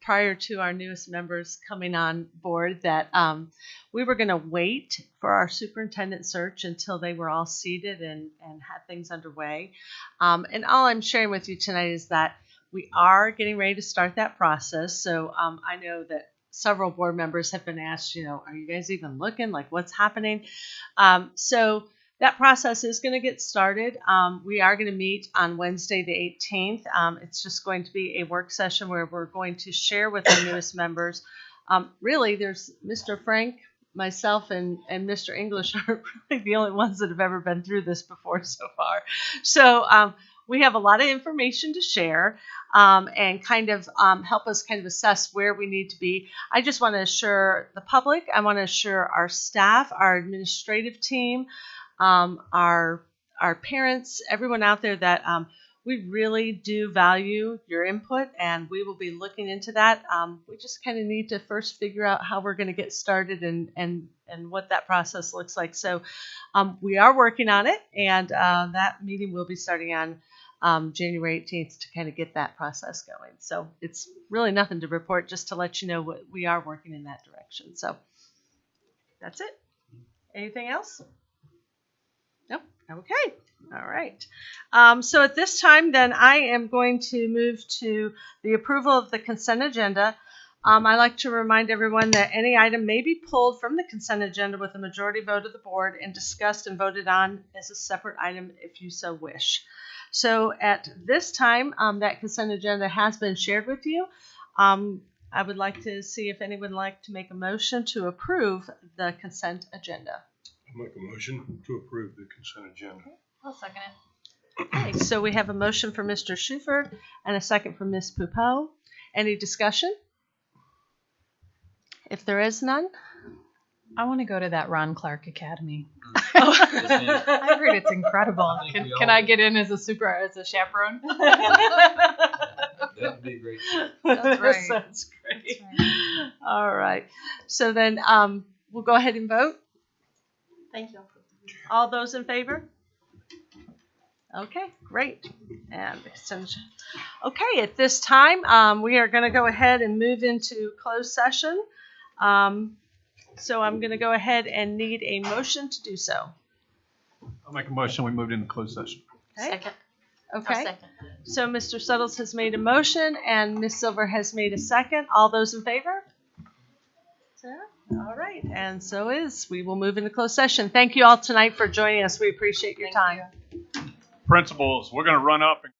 prior to our newest members coming on board that we were going to wait for our superintendent search until they were all seated and had things underway. And all I'm sharing with you tonight is that we are getting ready to start that process. So I know that several board members have been asked, are you guys even looking? Like, what's happening? So that process is going to get started. We are going to meet on Wednesday, the 18th. It's just going to be a work session where we're going to share with our newest members. Really, there's Mr. Frank, myself, and Mr. English are really the only ones that have ever been through this before so far. So we have a lot of information to share and kind of help us kind of assess where we need to be. I just want to assure the public, I want to assure our staff, our administrative team, our parents, everyone out there that we really do value your input, and we will be looking into that. We just kind of need to first figure out how we're going to get started and what that process looks like. So we are working on it, and that meeting will be starting on January 18th to kind of get that process going. So it's really nothing to report, just to let you know what we are working in that direction. So that's it. Anything else? Nope. Okay. All right. So at this time, then, I am going to move to the approval of the consent agenda. I'd like to remind everyone that any item may be pulled from the consent agenda with a majority vote of the board and discussed and voted on as a separate item if you so wish. So at this time, that consent agenda has been shared with you. I would like to see if anyone would like to make a motion to approve the consent agenda. I'll make a motion to approve the consent agenda. Okay, I'll second it. Okay, so we have a motion from Mr. Schuford and a second from Ms. Poupeau. Any discussion? If there is none, I want to go to that Ron Clark Academy. Yes, ma'am. I've heard it's incredible. think we Can all I do. get in as a chaperone? That would be a great. That's right. Sounds great. That's right. All right. So then we'll go ahead and vote. Thank you. All those in favor? Okay, great. And okay, at this time, we are going to go ahead and move into closed session. So I'm going to go ahead and need a motion to do so. I'll make a motion. We moved into closed session. Okay. Second. Okay. I'll second. So Mr. Suttles has made a motion and Ms. Silver has made a second. All those in favor? All right, and so is. We will move into closed session. Thank you all tonight for joining us. We appreciate your time. Principals, we're going to run up and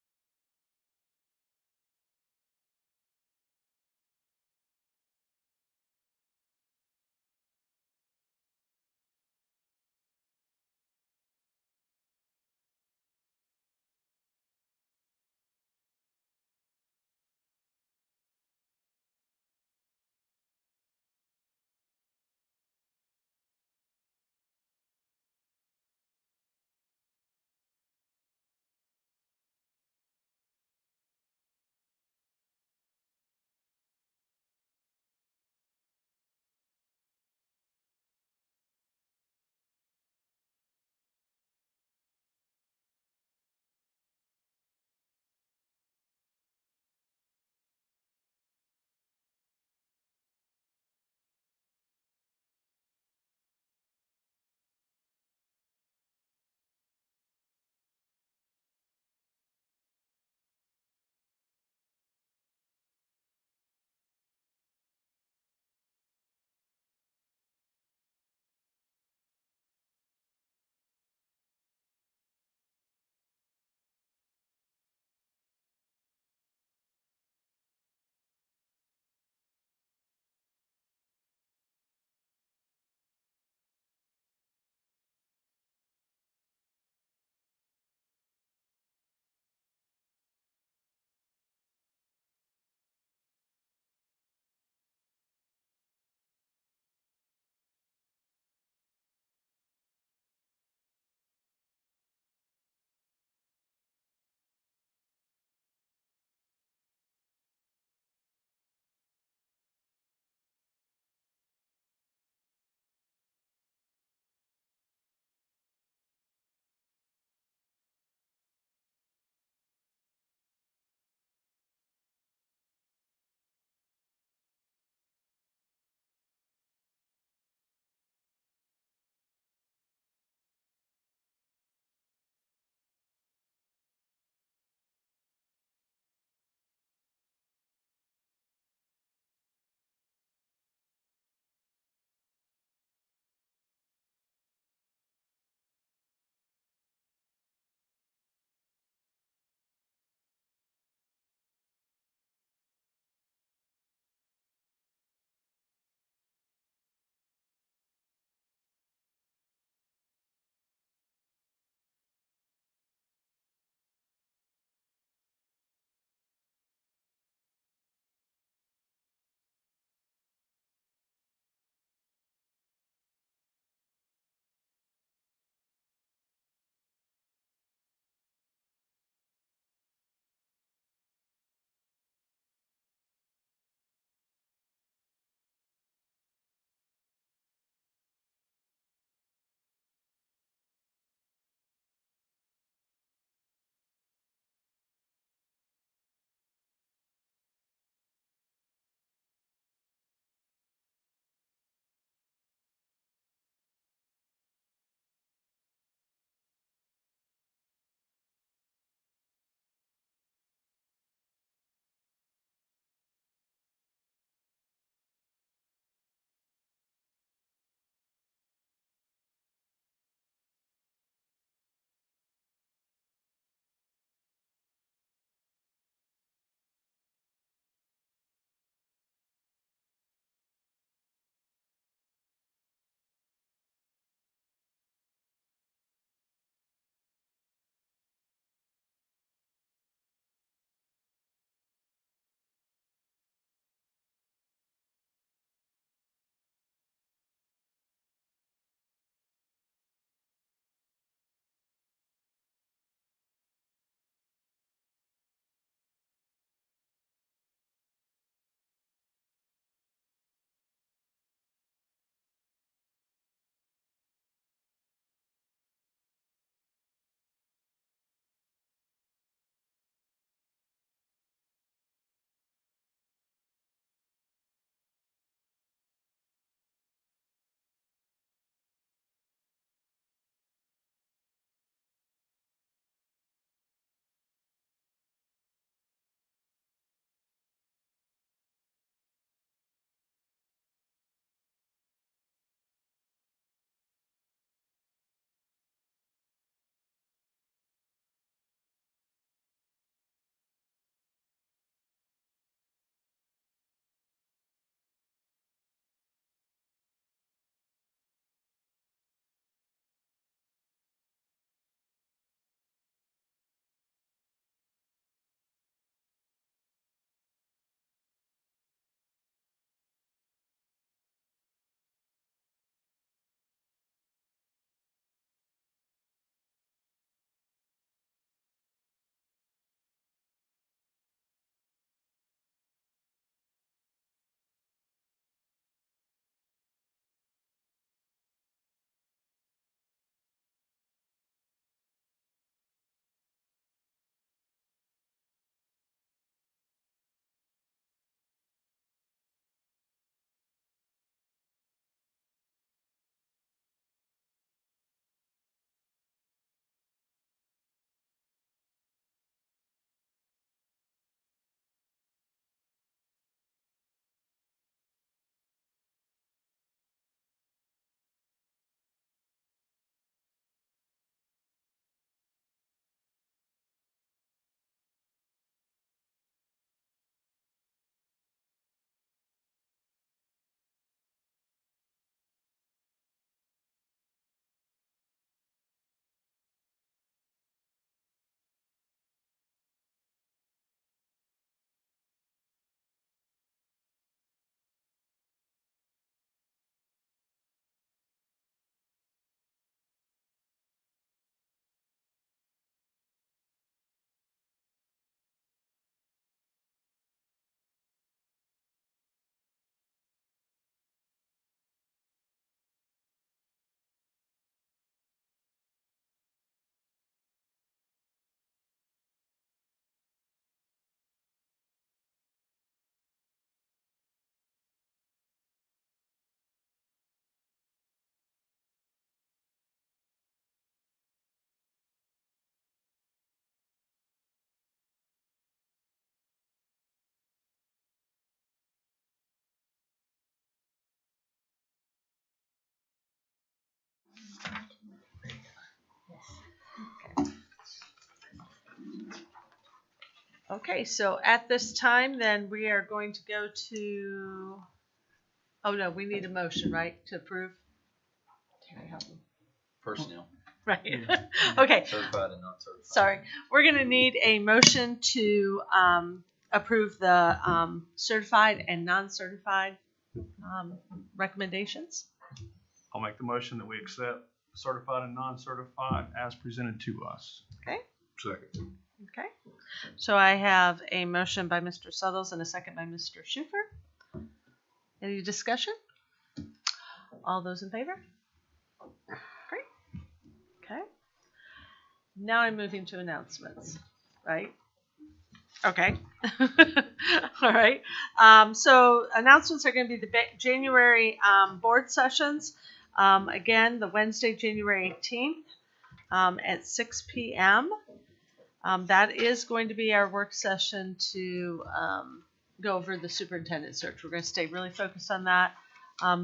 Okay, so at this time, then we are going to go to, oh no, we need a motion, right, to approve? Can I help you? Personnel, Right. Okay, certified and non-certified. sorry. We're going to need a motion to approve the certified and non-certified recommendations. I'll make the motion that we accept certified and non-certified as presented to us. Okay. Second. Okay. So I have a motion by Mr. Suttles and a second by Mr. Schufer. Any discussion? All those in favor? Great. Okay. Now I'm moving to announcements, right? Okay. All right. So announcements are going to be the January board sessions. Again, the Wednesday, January 18th at 6 p.m. That is going to be our work session to go over the superintendent search. We're going to stay really focused on that.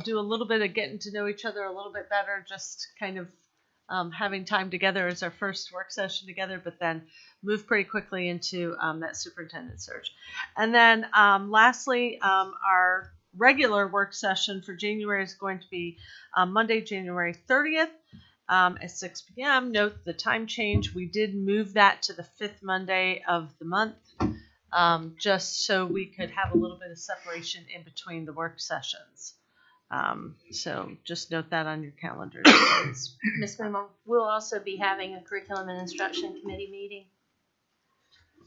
Do a little bit of getting to know each other a little bit better, just kind of having time together as our first work session together, but then move pretty quickly into that superintendent search. And then lastly, our regular work session for January is going to be Monday, January 30th at 6 p.m. Note the time change. We did move that to the 5th Monday of the month just so we could have a little bit of separation in between the work sessions. So just note that on your calendars. Ms. Moon, we'll also be having a curriculum and instruction committee meeting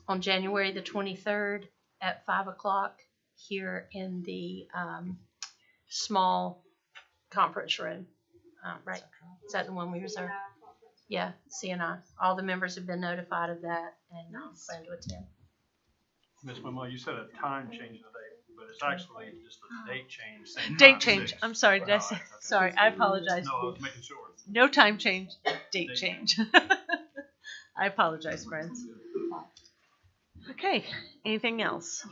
on January the 23rd at 5 o'clock here in the small conference room. Right? Is that the one we reserved? Yeah, CNI. All the members have been notified of that and plan to attend. Ms. Momo, you said a time change today, but it's actually just a date change. Same Date time, change. 6. I'm sorry. Did I say? Sorry, I apologize. No, I was making sure. No time change, date change. I apologize, friends. Okay, anything else?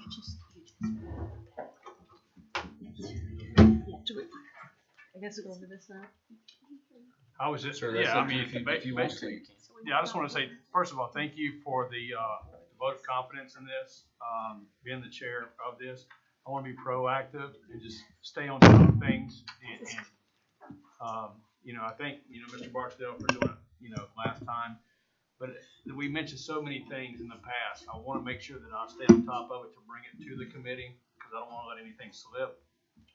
I guess we'll go over this now. I was just, Sure, that's yeah, I up to mean, you. If you want to, you can. yeah, I just want to say, first of all, thank you for the vote of confidence in this, being the chair of this. I want to be proactive and just stay on top of things. And you know, I think, you know, Mr. Barksdale for doing it, you know, last time. But we mentioned so many things in the past. I want to make sure that I stay on top of it to bring it to the committee because I don't want to let anything slip.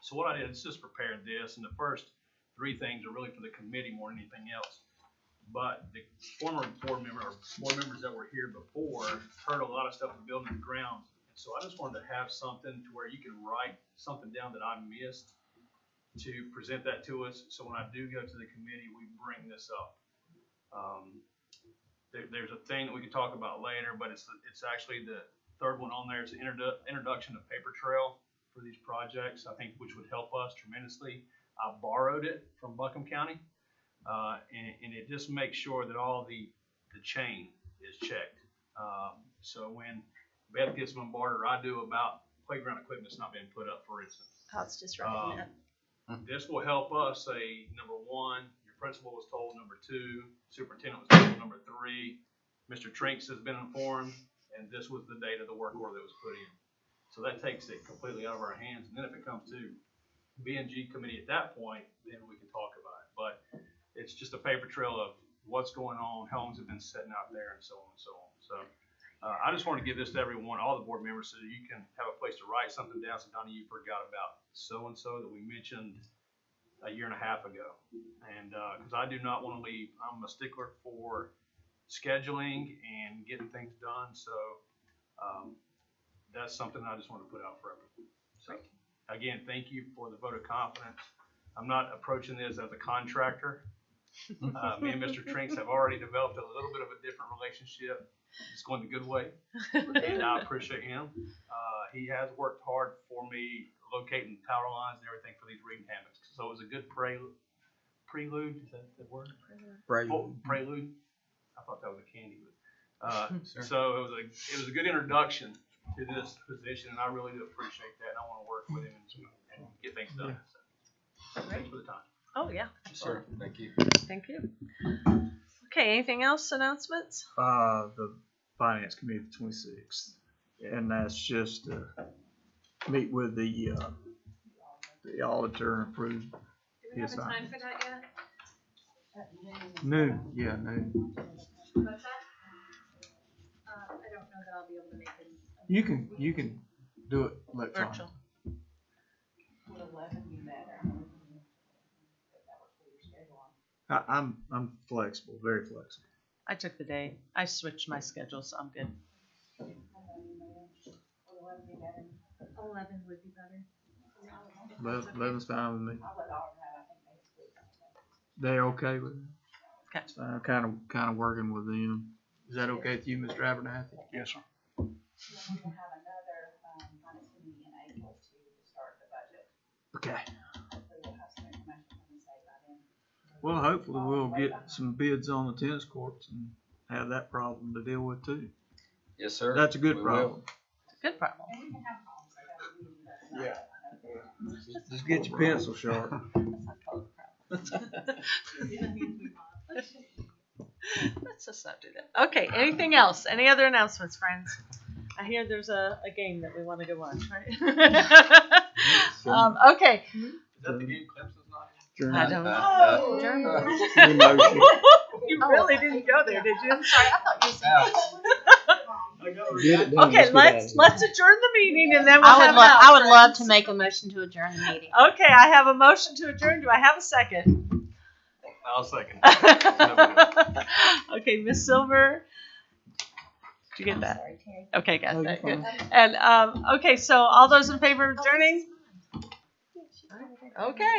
So what I did is just prepared this, and the first 3 things are really for the committee more than anything else. But the former board members that were here before heard a lot of stuff in building and grounds. And so I just wanted to have something to where you can write something down that I missed to present that to us. So when I do go to the committee, we bring this up. There's a thing that we can talk about later, but it's actually the third one on there. It's the introduction of paper trail for these projects, I think, which would help us tremendously. I borrowed it from Buncombe County, and it just makes sure that all the chain is checked. So when Beth gets bombarded, or I do, about playground equipment that's not being put up, for instance. I was just writing that. This will help us say, number 1, your principal was told, number 2, superintendent was told, number 3, Mr. Trinks has been informed, and this was the date of the work order that was put in. So that takes it completely out of our hands. And then if it comes to B&G committee at that point, then we can talk about it. But it's just a paper trail of what's going on, how long have been sitting out there, and so on and so on. So I just want to give this to everyone, all the board members, so that you can have a place to write something down. So Donnie, you forgot about so-and-so that we mentioned a year and a half ago. And because I do not want to leave. I'm a stickler for scheduling and getting things done. So that's something I just want to put out for everyone. So again, thank you for the vote of confidence. I'm not approaching this as a contractor. Me and Mr. Trinks have already developed a little bit of a different relationship. It's going the good way, and I appreciate him. He has worked hard for me locating power lines and everything for these reading hammocks. So it was a good prelude. Is that the word? Prelude. I thought that was a candy. So it was a good introduction to this position, and I really do appreciate that. And I want to work with him and get things done. So, thanks for the time. Oh, yeah. Sure. Thank you. Thank you. Okay, anything else? Announcements? The finance committee, the 26th. and that's just to meet with the auditor and approve Do we have his a time findings. for that yet? Noon, yeah, noon. What's that? I don't know that I'll be able to make it. You can do it electronically. Virtual. I'm flexible, very flexible. I took the day. I switched my schedule, so I'm good. 11 would be better. 11's fine with me. They're okay with it? Okay. So I'm kind of working with them. Is that okay with you, Mr. Abernathy? Yes, sir. Okay. Well, hopefully we'll get some bids on the tennis courts and have that problem to deal with too. Yes, sir. That's a good We problem. It's a good problem. Yeah. Just get your pencil sharp. Let's just not do that. Okay, anything else? Any other announcements, friends? I hear there's a game that we want to go watch, right? Okay. Is that the game Clemson's not in? I don't know. You really didn't go there, did you? I'm sorry, I thought you said. Okay, let's adjourn the meeting and then we'll I have would, it out, I would love friends. to make a motion to adjourn the meeting. Okay, I have a motion to adjourn. Do I have a second? I'll second. Okay, Miss Silver. Did you get that? Sorry, Terry. Okay, got Oh, that. you're Good. fine. And okay, so all those in favor of adjourning? Okay.